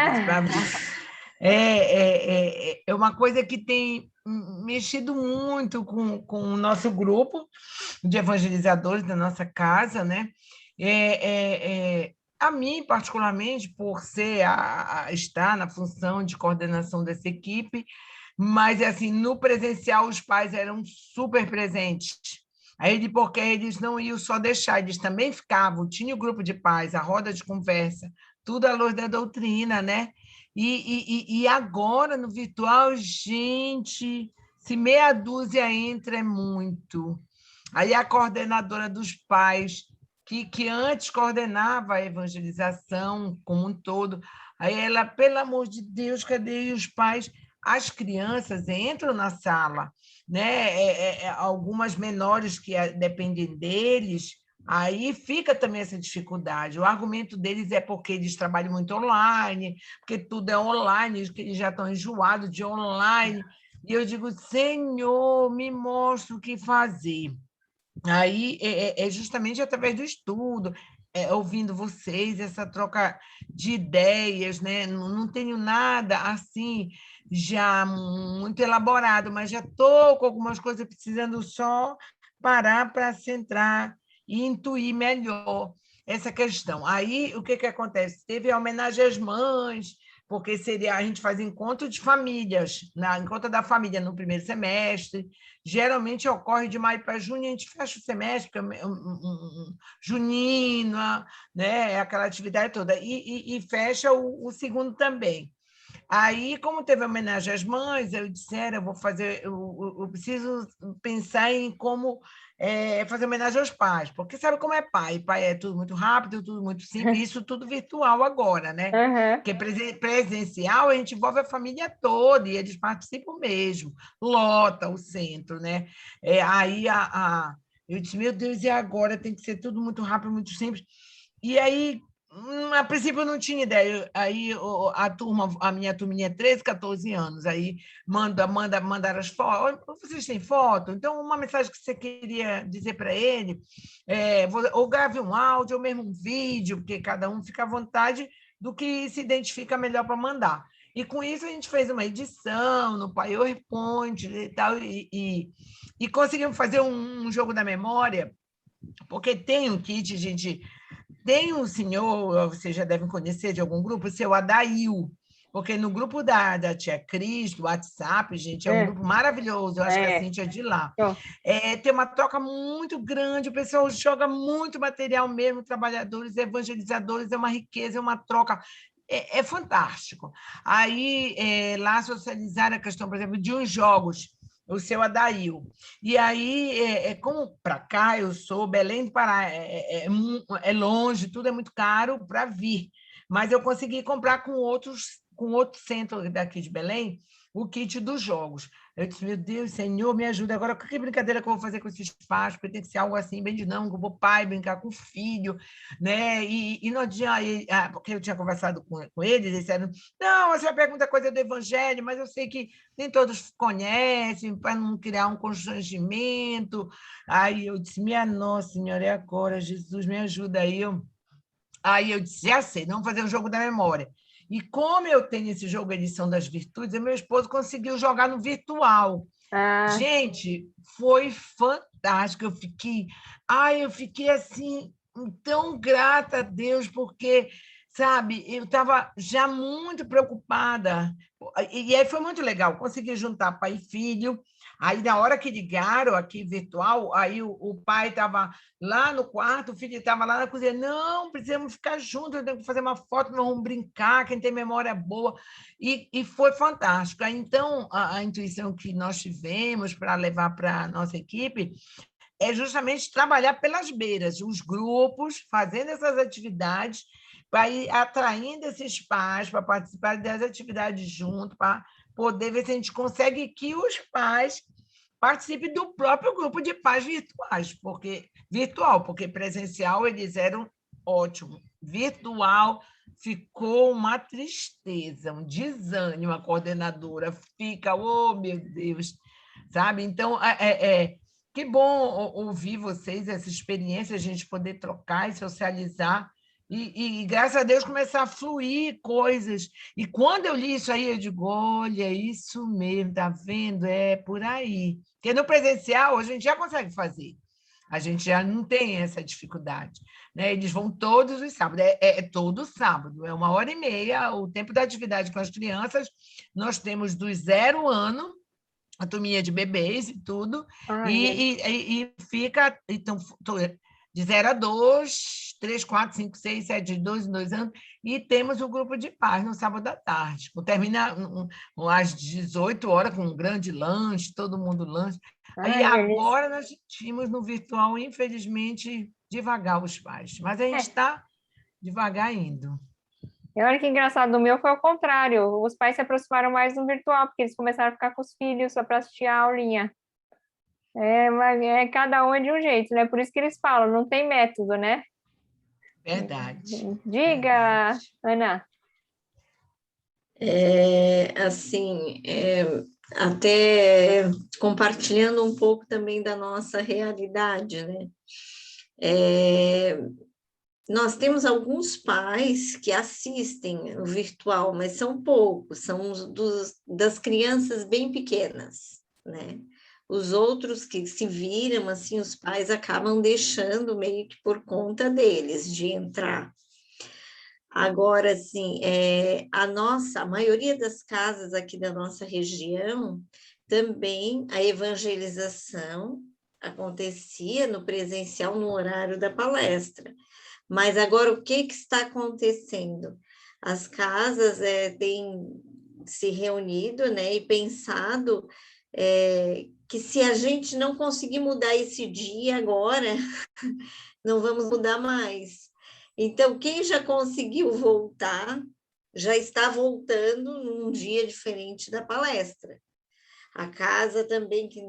É uma coisa que tem mexido muito com o nosso grupo de evangelizadores da nossa casa, né? A mim, particularmente, por estar na função de coordenação dessa equipe, mas, assim, no presencial, os pais eram super presentes. Porque eles não iam só deixar, eles também ficavam, tinha o grupo de pais, a roda de conversa, tudo à luz da doutrina, né? E agora, no virtual, gente, se meia dúzia entra, é muito. Aí a coordenadora dos pais, que antes coordenava a evangelização como um todo, aí ela, pelo amor de Deus, cadê os pais? As crianças entram na sala, né? Algumas menores que dependem deles, aí fica também essa dificuldade. O argumento deles é porque eles trabalham muito online, porque tudo é online, que eles já estão enjoados de online. E eu digo, Senhor, me mostra o que fazer. Aí é justamente através do estudo, ouvindo vocês, essa troca de ideias, né? Não tenho nada assim já muito elaborado, mas já estou com algumas coisas precisando só parar para centrar e intuir melhor essa questão. Aí, o que acontece? Teve a homenagem às mães, porque a gente faz encontro de famílias, encontro da família no primeiro semestre, geralmente ocorre de maio para junho, a gente fecha o semestre, porque é junino, né? Aquela atividade toda, e fecha o segundo também. Aí, como teve homenagem às mães, eu disse, eu vou fazer, eu preciso pensar em como fazer homenagem aos pais, porque sabe como é pai? Pai é tudo muito rápido, tudo muito simples, isso tudo virtual agora, né? Uhum. Porque presencial a gente envolve a família toda e eles participam mesmo, lota o centro, né? Aí eu disse, meu Deus, e agora tem que ser tudo muito rápido, muito simples. E aí, a princípio, eu não tinha ideia. Aí a minha turminha é 13, 14 anos, aí mandaram as fotos. Vocês têm foto? Então, uma mensagem que você queria dizer para ele, ou grave um áudio, ou mesmo um vídeo, porque cada um fica à vontade do que se identifica melhor para mandar. E com isso a gente fez uma edição no PowerPoint e tal, e conseguimos fazer um jogo da memória, porque tem um kit, gente. Tem um senhor, vocês já devem conhecer de algum grupo, o seu Adail, porque no grupo da Tia Cris, do WhatsApp, gente, é um grupo maravilhoso, eu acho que a Cíntia é de lá. Tem uma troca muito grande, o pessoal joga muito material mesmo, trabalhadores, evangelizadores, é uma riqueza, é uma troca, é fantástico. Aí, lá socializaram a questão, por exemplo, de uns jogos, o seu Adail. E aí, como para cá, eu sou Belém do Pará, é longe, tudo é muito caro para vir, mas eu consegui comprar com outro centro daqui de Belém o kit dos jogos. Eu disse, meu Deus, Senhor, me ajuda. Agora, que brincadeira que eu vou fazer com esses pais? Porque tem que ser algo assim, bem dinâmico, vou pai brincar com o filho, né? E não adianta, porque eu tinha conversado com eles, eles disseram, não, você vai perguntar coisa do evangelho, mas eu sei que nem todos conhecem, para não criar um constrangimento. Aí eu disse, minha Nossa Senhora, é agora, Jesus, me ajuda aí. Aí eu disse, já sei, vamos fazer um jogo da memória. E como eu tenho esse jogo Edição das Virtudes, meu esposo conseguiu jogar no virtual. Gente, foi fantástico. Eu fiquei assim, tão grata a Deus, porque, sabe, eu estava já muito preocupada. E aí foi muito legal, consegui juntar pai e filho. Aí, na hora que ligaram aqui virtual, aí o pai estava lá no quarto, o filho estava lá na cozinha. Não, precisamos ficar juntos, eu tenho que fazer uma foto, nós vamos brincar, quem tem memória boa. E foi fantástico. Então, a intuição que nós tivemos para levar para a nossa equipe é justamente trabalhar pelas beiras, os grupos, fazendo essas atividades, para ir atraindo esses pais para participar das atividades junto, para poder ver se a gente consegue que os pais participem do próprio grupo de pais virtual, porque presencial eles eram ótimos. Virtual ficou uma tristeza, um desânimo, a coordenadora fica, oh, meu Deus, sabe? Então, que bom ouvir vocês, essa experiência, a gente poder trocar e socializar, e graças a Deus, começar a fluir coisas. E quando eu li isso aí, eu digo, olha, isso mesmo, tá vendo? É por aí. Porque no presencial, a gente já consegue fazer. A gente já não tem essa dificuldade, né? Eles vão todos os sábados, todo sábado, é 1h30, o tempo da atividade com as crianças. Nós temos dos 0 ano, a turminha de bebês e tudo, e fica, então, de 0 a 2, 3, 4, 5, 6, 7, de 2 em 2 anos, e temos o grupo de paz no sábado à tarde. Termina às 18 horas com um grande lanche, todo mundo lanche. Aí agora nós tínhamos no virtual, infelizmente, devagar os pais, mas a gente está devagar indo. E olha que engraçado, no meu foi ao contrário, os pais se aproximaram mais no virtual, porque eles começaram a ficar com os filhos só para assistir a aulinha. Cada um é de um jeito, né? Por isso que eles falam, não tem método, né? Verdade. Diga, Ana. Até compartilhando um pouco também da nossa realidade, né? Nós temos alguns pais que assistem o virtual, mas são poucos, são das crianças bem pequenas, né? Os outros que se viram, assim, os pais acabam deixando meio que por conta deles de entrar. Agora, assim, a maioria das casas aqui da nossa região, também a evangelização acontecia no presencial no horário da palestra. Mas agora o que está acontecendo? As casas têm se reunido, né, e pensado que se a gente não conseguir mudar esse dia agora, não vamos mudar mais. Então, quem já conseguiu voltar, já está voltando num dia diferente da palestra. A casa também que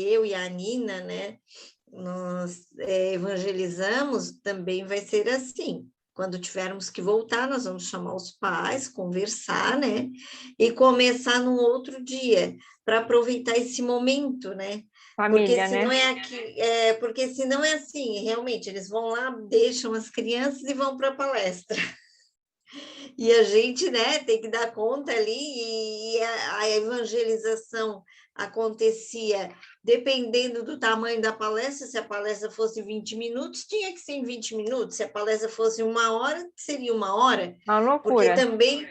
eu e a Nina, né, nós evangelizamos, também vai ser assim. Quando tivermos que voltar, nós vamos chamar os pais, conversar, né, e começar num outro dia, para aproveitar esse momento, né? Família, Porque senão é assim, realmente, eles vão lá, deixam as crianças e vão para a palestra. E a gente, né, tem que dar conta ali, e a evangelização acontecia dependendo do tamanho da palestra. Se a palestra fosse 20 minutos, tinha que ser em 20 minutos. Se a palestra fosse 1 hora, seria 1 hora. Uma Porque loucura. também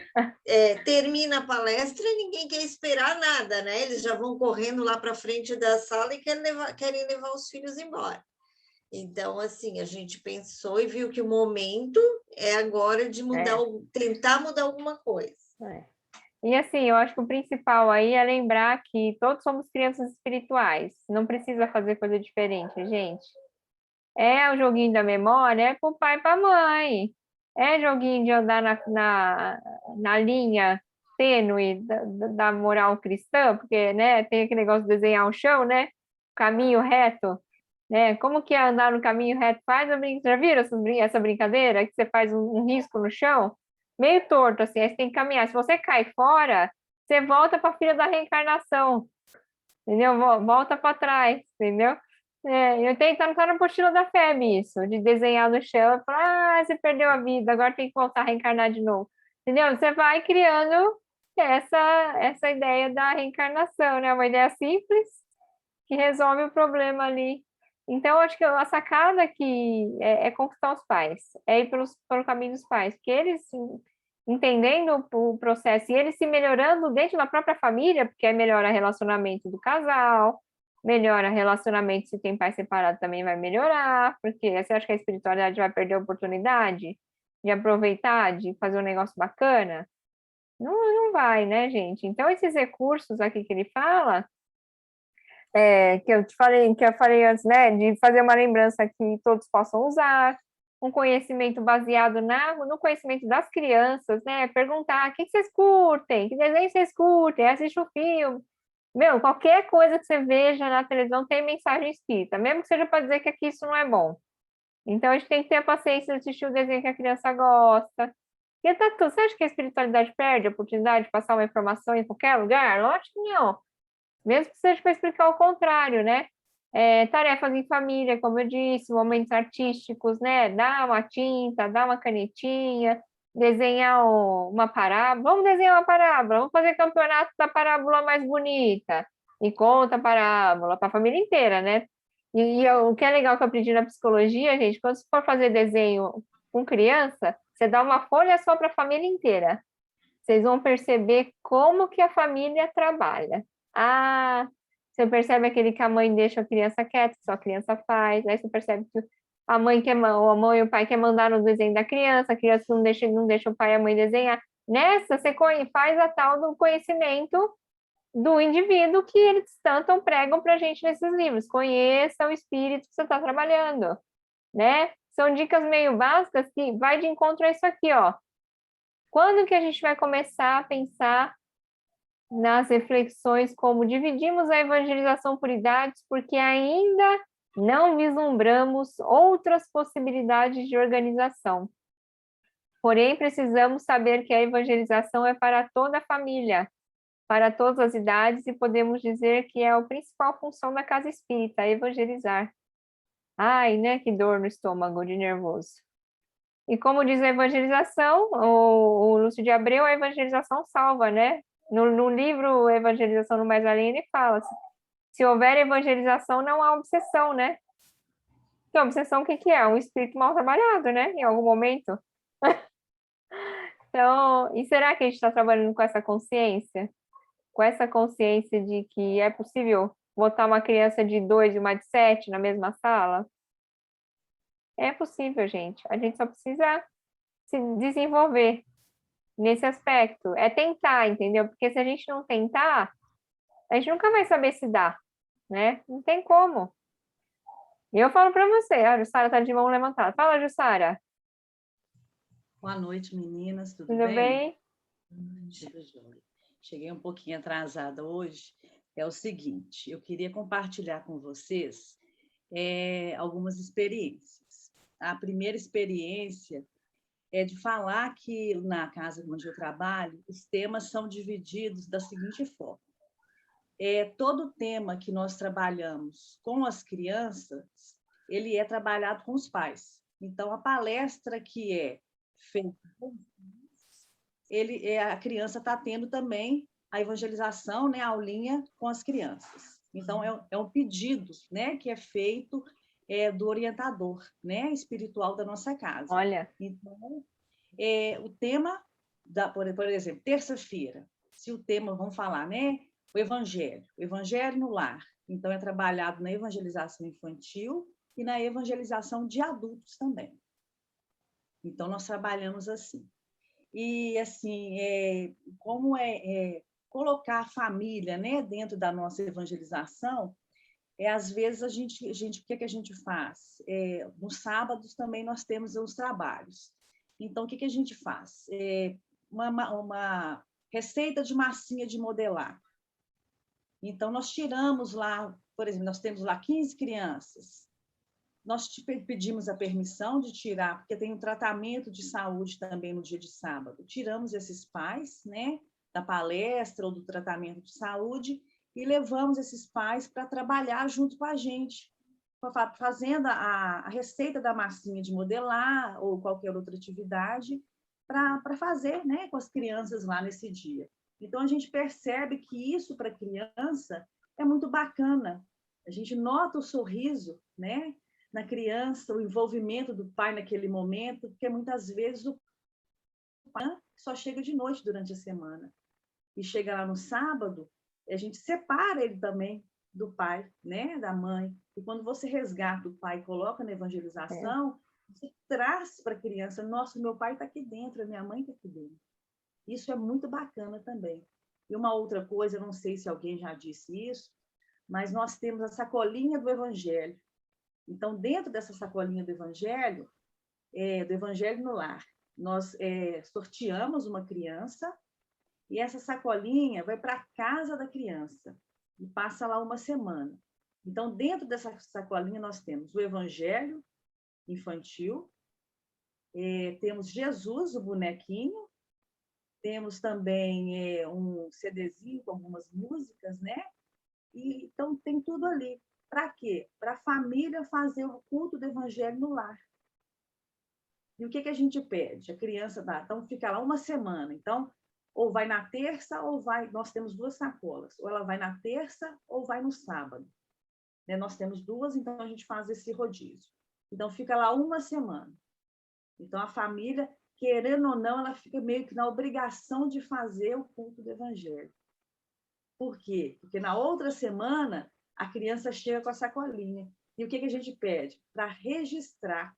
termina a palestra e ninguém quer esperar nada, né? Eles já vão correndo lá para frente da sala e querem levar os filhos embora. Então, assim, a gente pensou e viu que o momento é agora de tentar mudar alguma coisa. E assim, eu acho que o principal aí é lembrar que todos somos crianças espirituais. Não precisa fazer coisa diferente, gente. É o joguinho da memória, é para o pai e para a mãe. É joguinho de andar na linha tênue da moral cristã, porque, né, tem aquele negócio de desenhar o chão, né? Caminho reto. Né? Como que é andar no caminho reto? Já viram essa brincadeira? Que você faz um risco no chão, meio torto, assim, aí você tem que caminhar. Se você cai fora, você volta para a fila da reencarnação, entendeu? Volta para trás, entendeu? Eu tenho que estar na apostila da FEB isso, de desenhar no chão e falar, você perdeu a vida, agora tem que voltar a reencarnar de novo. Entendeu? Você vai criando essa ideia da reencarnação, né? Uma ideia simples que resolve o problema ali. Então, acho que a sacada aqui é conquistar os pais, é ir pelo caminho dos pais, porque eles, entendendo o processo e eles se melhorando dentro da própria família, porque aí melhora o relacionamento do casal, melhora relacionamento se tem pai separado também vai melhorar, porque você acha que a espiritualidade vai perder a oportunidade de aproveitar, de fazer um negócio bacana? Não, não vai, né, gente? Então, esses recursos aqui que ele fala, que eu falei antes, né, de fazer uma lembrança que todos possam usar, um conhecimento baseado no conhecimento das crianças, né, perguntar o que vocês curtem, que desenho vocês curtem, assiste um filme, qualquer coisa que você veja na televisão tem mensagem espírita, mesmo que seja para dizer que aqui isso não é bom. Então, a gente tem que ter a paciência de assistir o desenho que a criança gosta. E tá tudo. Você acha que a espiritualidade perde a oportunidade de passar uma informação em qualquer lugar? Lógico que não. Mesmo que seja para explicar o contrário, né? Tarefas em família, como eu disse, momentos artísticos, né? Dá uma tinta, dá uma canetinha, desenhar uma parábola. Vamos desenhar uma parábola, vamos fazer campeonato da parábola mais bonita. E conta a parábola para a família inteira, né? E o que é legal que eu aprendi na psicologia, gente, quando você for fazer desenho com criança, você dá uma folha só para a família inteira. Vocês vão perceber como que a família trabalha. Você percebe aquele que a mãe deixa a criança quieta, que só a criança faz. Aí você percebe que a mãe e o pai quer mandar no desenho da criança, a criança não deixa o pai e a mãe desenhar. Nessa, você faz a tal do conhecimento do indivíduo que eles tanto pregam para a gente nesses livros. Conheça o espírito que você está trabalhando, né? São dicas meio básicas que vai de encontro a isso aqui, ó. Quando que a gente vai começar a pensar nas reflexões como dividimos a evangelização por idades, porque ainda não vislumbramos outras possibilidades de organização. Porém, precisamos saber que a evangelização é para toda a família, para todas as idades, e podemos dizer que é a principal função da casa espírita, evangelizar. Ai, né, que dor no estômago de nervoso. E como diz a evangelização, o Lúcio de Abreu, a evangelização salva, né? No livro Evangelização no Mais Além, ele fala, se houver evangelização, não há obsessão, né? Então, obsessão, o que é? Um espírito mal trabalhado, né? Em algum momento. Então, e será que a gente está trabalhando com essa consciência? Com essa consciência de que é possível botar uma criança de 2 e uma de 7 na mesma sala? É possível, gente. A gente só precisa se desenvolver, nesse aspecto. É tentar, entendeu? Porque se a gente não tentar, a gente nunca vai saber se dá, né? Não tem como. E eu falo para você, a Jussara está de mão levantada. Fala, Jussara. Boa noite, meninas, tudo Tudo bem? Tudo jóia. Cheguei um pouquinho atrasada hoje. É o seguinte, eu queria compartilhar com vocês algumas experiências. A primeira experiência é de falar que na casa onde eu trabalho, os temas são divididos da seguinte forma. Todo tema que nós trabalhamos com as crianças, ele é trabalhado com os pais. Então, a palestra que é feita com a criança está tendo também a evangelização, né, a aulinha com as crianças. Então, é um pedido, né, que é feito do orientador, né, espiritual da nossa casa. Olha. Então, o tema, por exemplo, terça-feira, se o tema, vamos falar, né, o evangelho no lar. Então, é trabalhado na evangelização infantil e na evangelização de adultos também. Então, nós trabalhamos assim. E, assim, como colocar a família, né, dentro da nossa evangelização, às vezes, o que a gente faz? Nos sábados também nós temos os trabalhos. Então, o que a gente faz? Uma receita de massinha de modelar. Então, nós tiramos lá, por exemplo, nós temos lá 15 crianças. Nós pedimos a permissão de tirar, porque tem um tratamento de saúde também no dia de sábado. Tiramos esses pais, né, da palestra ou do tratamento de saúde e levamos esses pais para trabalhar junto com a gente, fazendo a receita da massinha de modelar ou qualquer outra atividade para fazer, né, com as crianças lá nesse dia. Então, a gente percebe que isso para a criança é muito bacana. A gente nota o sorriso, né, na criança, o envolvimento do pai naquele momento, porque muitas vezes o pai só chega de noite durante a semana. E chega lá no sábado, a gente separa ele também do pai, né, da mãe. E quando você resgata o pai e coloca na evangelização, você traz para a criança, nossa, meu pai está aqui dentro, a minha mãe está aqui dentro. Isso é muito bacana também. E uma outra coisa, eu não sei se alguém já disse isso, mas nós temos a sacolinha do evangelho. Então, dentro dessa sacolinha do evangelho no lar, nós sorteamos uma criança e essa sacolinha vai para a casa da criança e passa lá uma semana. Então, dentro dessa sacolinha, nós temos o evangelho infantil, temos Jesus, o bonequinho, temos também um CDzinho com algumas músicas, né? E, então, tem tudo ali. Para quê? Para a família fazer o culto do evangelho no lar. E o que a gente pede? A criança então fica lá uma semana. Então, ou vai na terça ou vai... Nós temos 2 sacolas. Ou ela vai na terça ou vai no sábado. Né? Nós temos 2, então a gente faz esse rodízio. Então, fica lá uma semana. Então, a família, querendo ou não, ela fica meio que na obrigação de fazer o culto do evangelho. Por quê? Porque na outra semana a criança chega com a sacolinha. E o que a gente pede? Para registrar,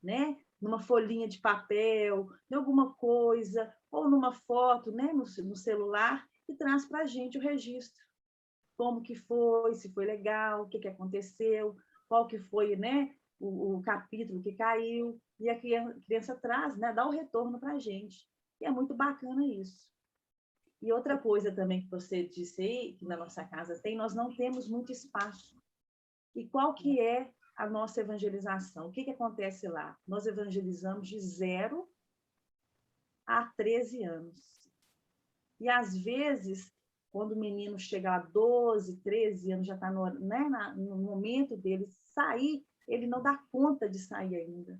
né? Numa folhinha de papel, em alguma coisa, ou numa foto, né? no celular, e traz para a gente o registro. Como que foi, se foi legal, o que aconteceu, qual que foi, né? o capítulo que caiu, e a criança traz, né? Dá o retorno para a gente. E é muito bacana isso. E outra coisa também que você disse aí, que na nossa casa tem, nós não temos muito espaço. E qual que é a nossa evangelização? O que acontece lá? Nós evangelizamos de 0 a 13 anos. E, às vezes, quando o menino chega a 12, 13 anos, já está no momento dele sair, ele não dá conta de sair ainda.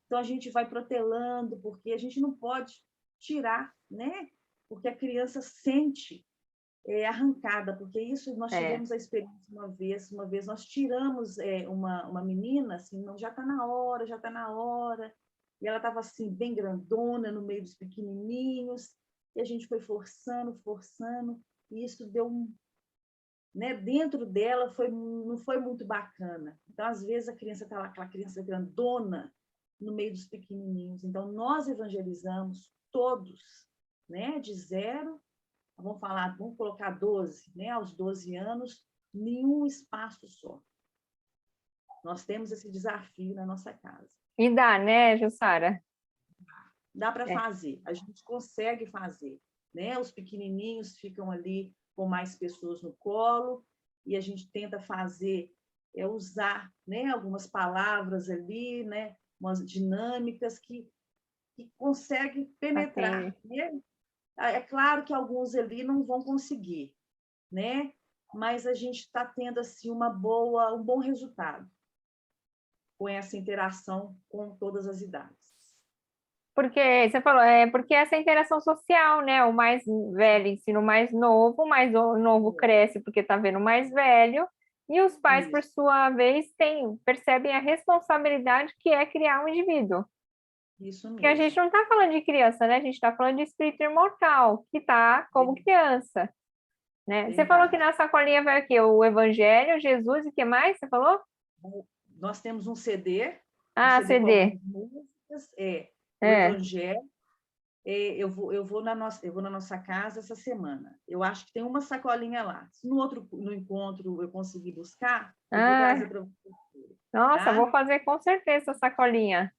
Então, a gente vai protelando, porque a gente não pode tirar, né? Porque a criança sente arrancada, porque isso nós tivemos a experiência uma vez nós tiramos uma menina, assim, não, já está na hora, e ela estava assim, bem grandona, no meio dos pequenininhos, e a gente foi forçando, e isso deu né, dentro dela não foi muito bacana. Então, às vezes, a criança está lá, aquela criança grandona, no meio dos pequenininhos. Então, nós evangelizamos todos, né? De 0, vamos colocar 12, né? Aos 12 anos, nenhum espaço só. Nós temos esse desafio na nossa casa. E dá, né, Jussara? Dá para fazer, a gente consegue fazer, né? Os pequenininhos ficam ali com mais pessoas no colo e a gente tenta fazer, usar, né? Algumas palavras ali, né? Umas dinâmicas que conseguem penetrar, né? É claro que alguns ali não vão conseguir, né? Mas a gente está tendo assim um bom resultado com essa interação com todas as idades. Porque você falou, porque essa interação social, né? O mais velho ensina o mais novo cresce porque está vendo o mais velho, e os pais, por sua vez, percebem a responsabilidade que é criar um indivíduo. Isso mesmo. Porque a gente não está falando de criança, né? A gente está falando de espírito imortal, que está como criança. Né? Você falou que na sacolinha vai o quê? O Evangelho, Jesus e o que mais? Você falou? Nós temos um CD. Ah, CD. Músicas, o Evangelho. Eu vou na nossa casa essa semana. Eu acho que tem uma sacolinha lá. Se no encontro eu conseguir buscar, eu vou trazer para você. Nossa, tá? vou fazer com certeza essa sacolinha.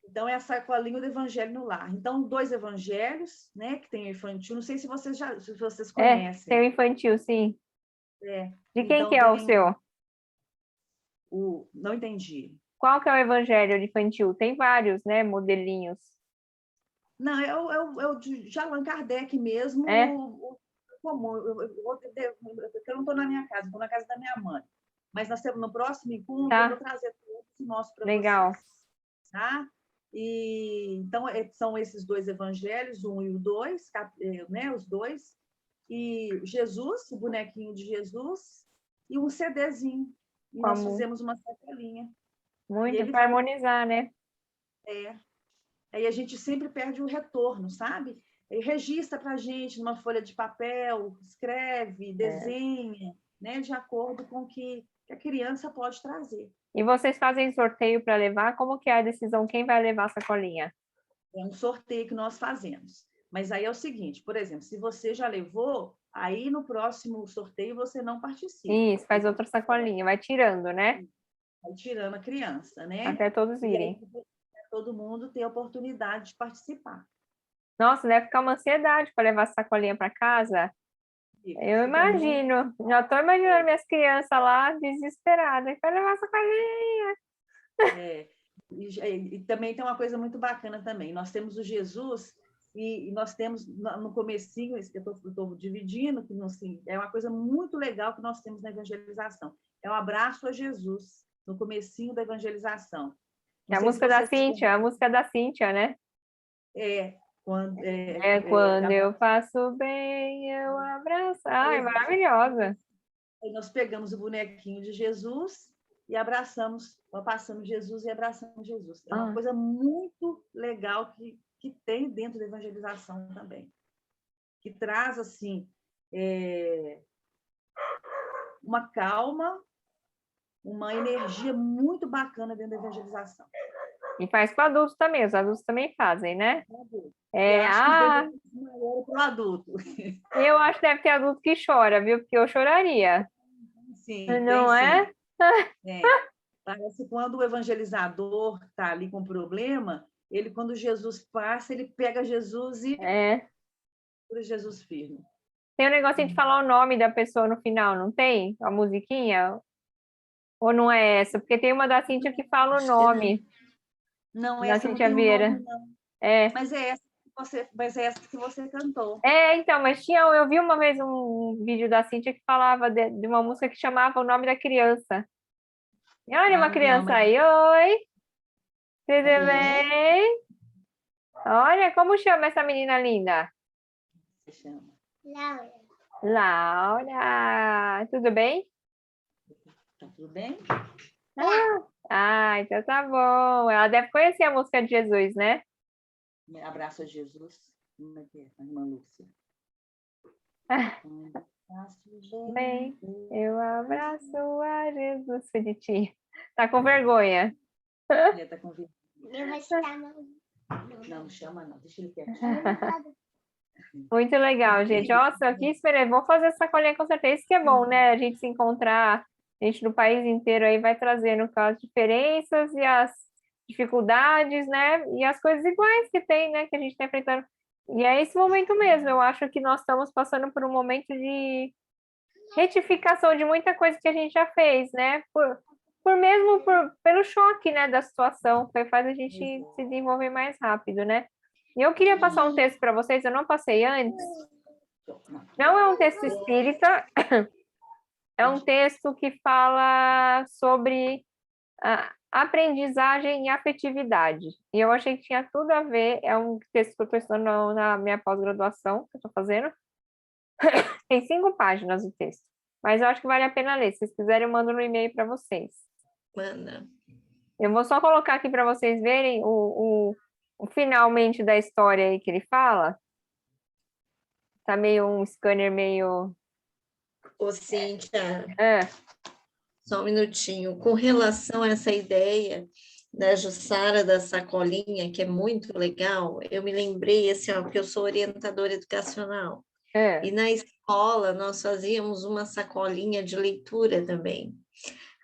Então, é a sacolinha do Evangelho no Lar. Então, 2 evangelhos, né? Que tem o infantil. Não sei se vocês conhecem. Tem o infantil, sim. De quem então, que é o seu? Não entendi. Qual que é o Evangelho infantil? Tem vários, né? Modelinhos. Não, é o de Allan Kardec mesmo. Comum. Eu não estou na minha casa, estou na casa da minha mãe. Mas no próximo encontro eu vou trazer todos e mostro para vocês. Legal. Tá? Então, são esses 2 evangelhos, 1 e o 2, né, os 2, e Jesus, o bonequinho de Jesus, e um CDzinho. E nós fizemos uma sacolinha. Muito, para harmonizar, né? Aí a gente sempre perde o retorno, sabe? Ele registra para a gente numa folha de papel, escreve, desenha, né, de acordo com o que a criança pode trazer. E vocês fazem sorteio para levar? Como que é a decisão? Quem vai levar a sacolinha? É um sorteio que nós fazemos. Mas aí é o seguinte, por exemplo, se você já levou, aí no próximo sorteio você não participa. Isso, faz outra sacolinha, vai tirando, né? Vai tirando a criança, né? Até todos irem. Todo mundo tem a oportunidade de participar. Nossa, deve ficar uma ansiedade para levar a sacolinha para casa. Eu imagino, já estou imaginando minhas crianças lá desesperadas. Quero levar a sacolinha. E também tem uma coisa muito bacana também. Nós temos o Jesus e nós temos no comecinho, isso que eu estou dividindo, que assim, é uma coisa muito legal que nós temos na evangelização. É o abraço a Jesus, no comecinho da evangelização. É a música da Cíntia, né? Quando eu faço bem, eu abraço. Ai, maravilhosa. Aí nós pegamos o bonequinho de Jesus e passamos Jesus e abraçamos Jesus. É uma coisa muito legal que tem dentro da evangelização também. Que traz, assim, uma calma, uma energia muito bacana dentro da evangelização. E faz com adultos também, os adultos também fazem, né? Adulto. Eu acho que deve ter adulto que chora, viu? Porque eu choraria. Sim, não é? Sim. Parece que quando o evangelizador está ali com problema, ele, quando Jesus passa, ele pega Jesus e por Jesus firme. Tem um negocinho de falar o nome da pessoa no final, não tem? A musiquinha? Ou não é essa? Porque tem uma da Cíntia que fala o nome. Não, da essa Cíntia não tem Vieira. nome, não. Mas é essa que você cantou. Então, mas eu vi uma vez um vídeo da Cíntia que falava de uma música que chamava o nome da criança. E olha uma criança aí, oi! Tudo bem? Olha, como chama essa menina linda? Se chama Laura. Tudo bem? Tá tudo bem? Então tá bom. Ela deve conhecer a música de Jesus, né? Abraço a Jesus. Como é que é? A irmã Lúcia. Bem, eu abraço a Jesus, bonitinho. Tá com vergonha? Tá com vergonha. Eu vou citar meu... Não, não chama não, deixa ele quietinho. Muito legal, gente. Nossa, eu quis esperar. Vou fazer essa sacolinha com certeza. Isso que é bom, né? A gente se encontrar, a gente no país inteiro aí vai trazendo as diferenças e as dificuldades, né? E as coisas iguais que tem, né? Que a gente está enfrentando. E é esse momento mesmo. Eu acho que nós estamos passando por um momento de retificação de muita coisa que a gente já fez, né? Pelo choque, né, da situação, que faz a gente se desenvolver mais rápido, né? E eu queria passar um texto para vocês, eu não passei antes. Não é um texto espírita, é um texto que fala sobre a aprendizagem e afetividade. E eu achei que tinha tudo a ver, é um texto que eu estou estudando na minha pós-graduação, que eu estou fazendo. Tem 5 páginas o texto, mas eu acho que vale a pena ler. Se vocês quiserem, eu mando no e-mail para vocês. Manda. Eu vou só colocar aqui para vocês verem o finalmente da história aí que ele fala. Tá meio um scanner meio... Ô, Cíntia, É, só um minutinho. Com relação a essa ideia da Jussara da sacolinha, que é muito legal, eu me lembrei, assim, ó, porque eu sou orientadora educacional. E na escola nós fazíamos uma sacolinha de leitura também.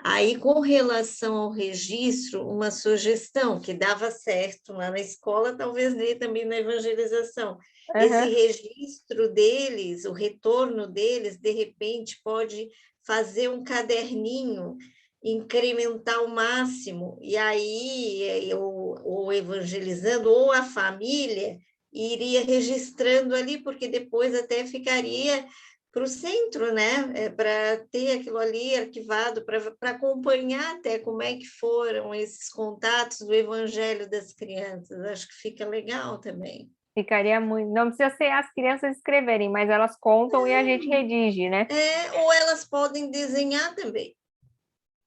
Aí, com relação ao registro, uma sugestão que dava certo lá na escola, talvez dê também na evangelização. Esse registro deles, o retorno deles, de repente, pode fazer um caderninho, incrementar ao máximo, e aí o evangelizando, ou a família, iria registrando ali, porque depois até ficaria para o centro, né? Para ter aquilo ali arquivado, para acompanhar até como é que foram esses contatos do Evangelho das crianças. Acho que fica legal também. Ficaria muito... Não precisa ser as crianças escreverem, mas elas contam e a gente redige, né? Ou elas podem desenhar também.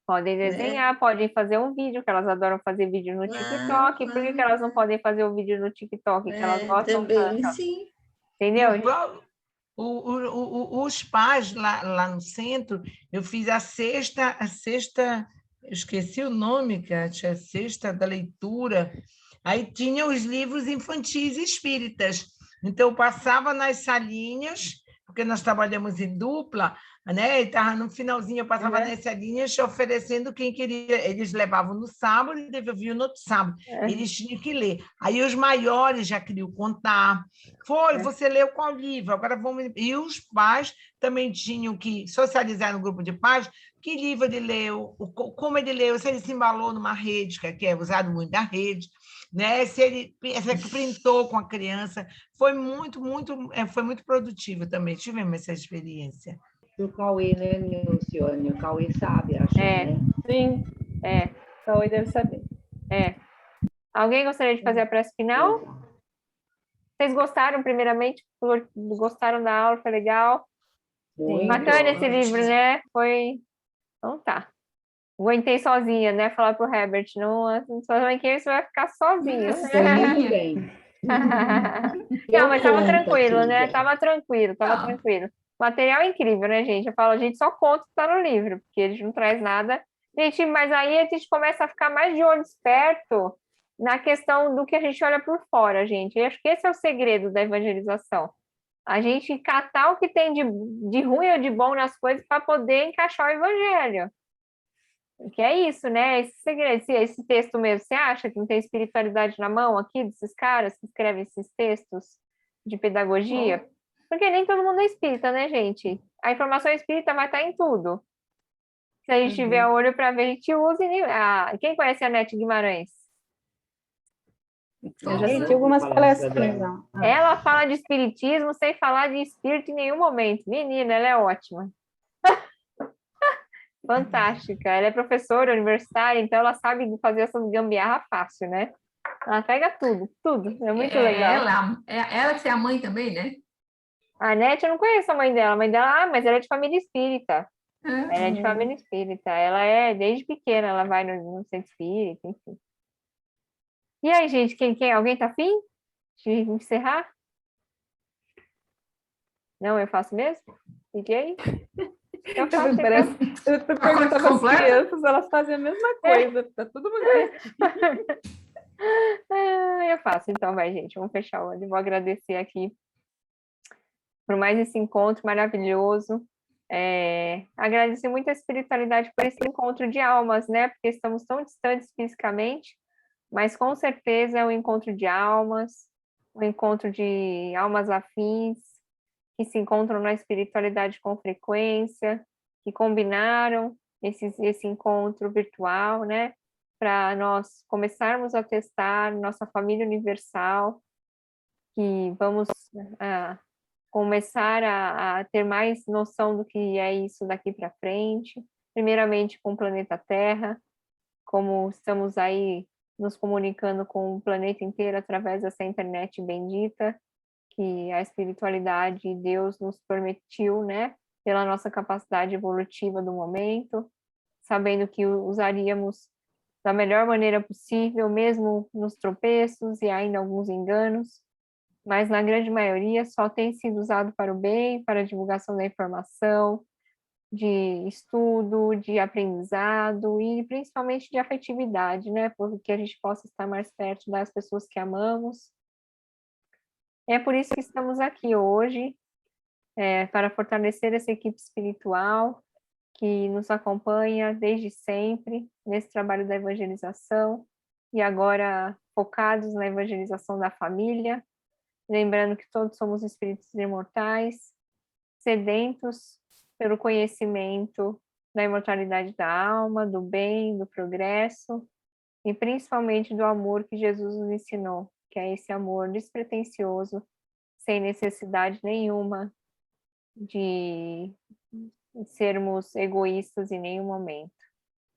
Podem desenhar, podem fazer um vídeo, que elas adoram fazer vídeo no TikTok. Por que elas não podem fazer o vídeo no TikTok, que elas gostam também, tanto? sim. Entendeu? Os pais lá no centro, eu fiz a sexta, eu esqueci o nome, Kátia, a sexta da leitura, aí tinha os livros infantis espíritas, então eu passava nas salinhas, porque nós trabalhamos em dupla, né? E tava no finalzinho, eu passava nas salinhas oferecendo quem queria, eles levavam no sábado e devolviam no outro sábado, eles tinham que ler. Aí os maiores já queriam contar, você leu qual livro? Agora vamos... E os pais também tinham que socializar no grupo de pais, que livro ele leu, como ele leu, se ele se embalou numa rede, que é usado muito da rede, né? Se ele printou com a criança, foi muito produtivo também, tivemos essa experiência. O Cauê, né, Nilcione? O Cauê sabe, acho, né? Sim, o Cauê deve saber. Alguém gostaria de fazer a prece final? Vocês gostaram, primeiramente? Gostaram da aula? Foi legal? Muito. Bacana esse livro, né? Foi... Então tá. Aguentei sozinha, né? Falar pro Herbert, não, só que você vai ficar sozinho. Foi muito bem. Não, mas tava tranquilo, né? Tava tranquilo. Material é incrível, né, gente? Eu falo, a gente só conta o que tá no livro, porque a gente não traz nada. Gente, mas aí a gente começa a ficar mais de olho esperto na questão do que a gente olha por fora, gente. Eu acho que esse é o segredo da evangelização. A gente catar o que tem de ruim ou de bom nas coisas para poder encaixar o evangelho. Que é isso, né? Esse segredo, esse texto mesmo, você acha que não tem espiritualidade na mão aqui desses caras que escrevem esses textos de pedagogia? Porque nem todo mundo é espírita, né, gente? A informação espírita vai estar em tudo. Se a gente tiver olho para ver, a gente usa. Quem conhece a Nete Guimarães? Eu já assisti algumas palestras. Ela fala de espiritismo sem falar de espírito em nenhum momento. Menina, ela é ótima. Fantástica. Ela é professora universitária, então ela sabe fazer essa gambiarra fácil, né? Ela pega tudo. É muito legal. Ela que é a mãe também, né? A Nete, eu não conheço a mãe dela. Mas ela é de família espírita. Ela é de família espírita. Ela é, desde pequena, ela vai no centro espírita, enfim. E aí, gente, alguém tá afim de encerrar? Não, eu faço mesmo? E aí? Eu faço. Eu perguntava às crianças, elas fazem a mesma coisa. Tá todo mundo. É fácil, então vai, gente, vamos fechar o olho. Vou agradecer aqui por mais esse encontro maravilhoso. Agradecer muito a espiritualidade por esse encontro de almas, né? Porque estamos tão distantes fisicamente, mas com certeza é um encontro de almas, um encontro de almas afins, que se encontram na espiritualidade com frequência, que combinaram esse encontro virtual, né? Para nós começarmos a testar nossa família universal, que vamos começar a ter mais noção do que é isso daqui para frente, primeiramente com o planeta Terra, como estamos aí nos comunicando com o planeta inteiro através dessa internet bendita, que a espiritualidade e Deus nos permitiu, né, pela nossa capacidade evolutiva do momento, sabendo que usaríamos da melhor maneira possível, mesmo nos tropeços e ainda alguns enganos, mas na grande maioria só tem sido usado para o bem, para a divulgação da informação, de estudo, de aprendizado e principalmente de afetividade, né, porque a gente possa estar mais perto das pessoas que amamos. É por isso que estamos aqui hoje, para fortalecer essa equipe espiritual que nos acompanha desde sempre nesse trabalho da evangelização e agora focados na evangelização da família, lembrando que todos somos espíritos imortais, sedentos pelo conhecimento da imortalidade da alma, do bem, do progresso e principalmente do amor que Jesus nos ensinou, que é esse amor despretensioso, sem necessidade nenhuma de sermos egoístas em nenhum momento.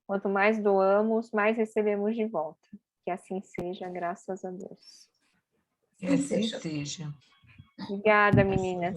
Quanto mais doamos, mais recebemos de volta. Que assim seja, graças a Deus. Que assim seja. Obrigada, meninas.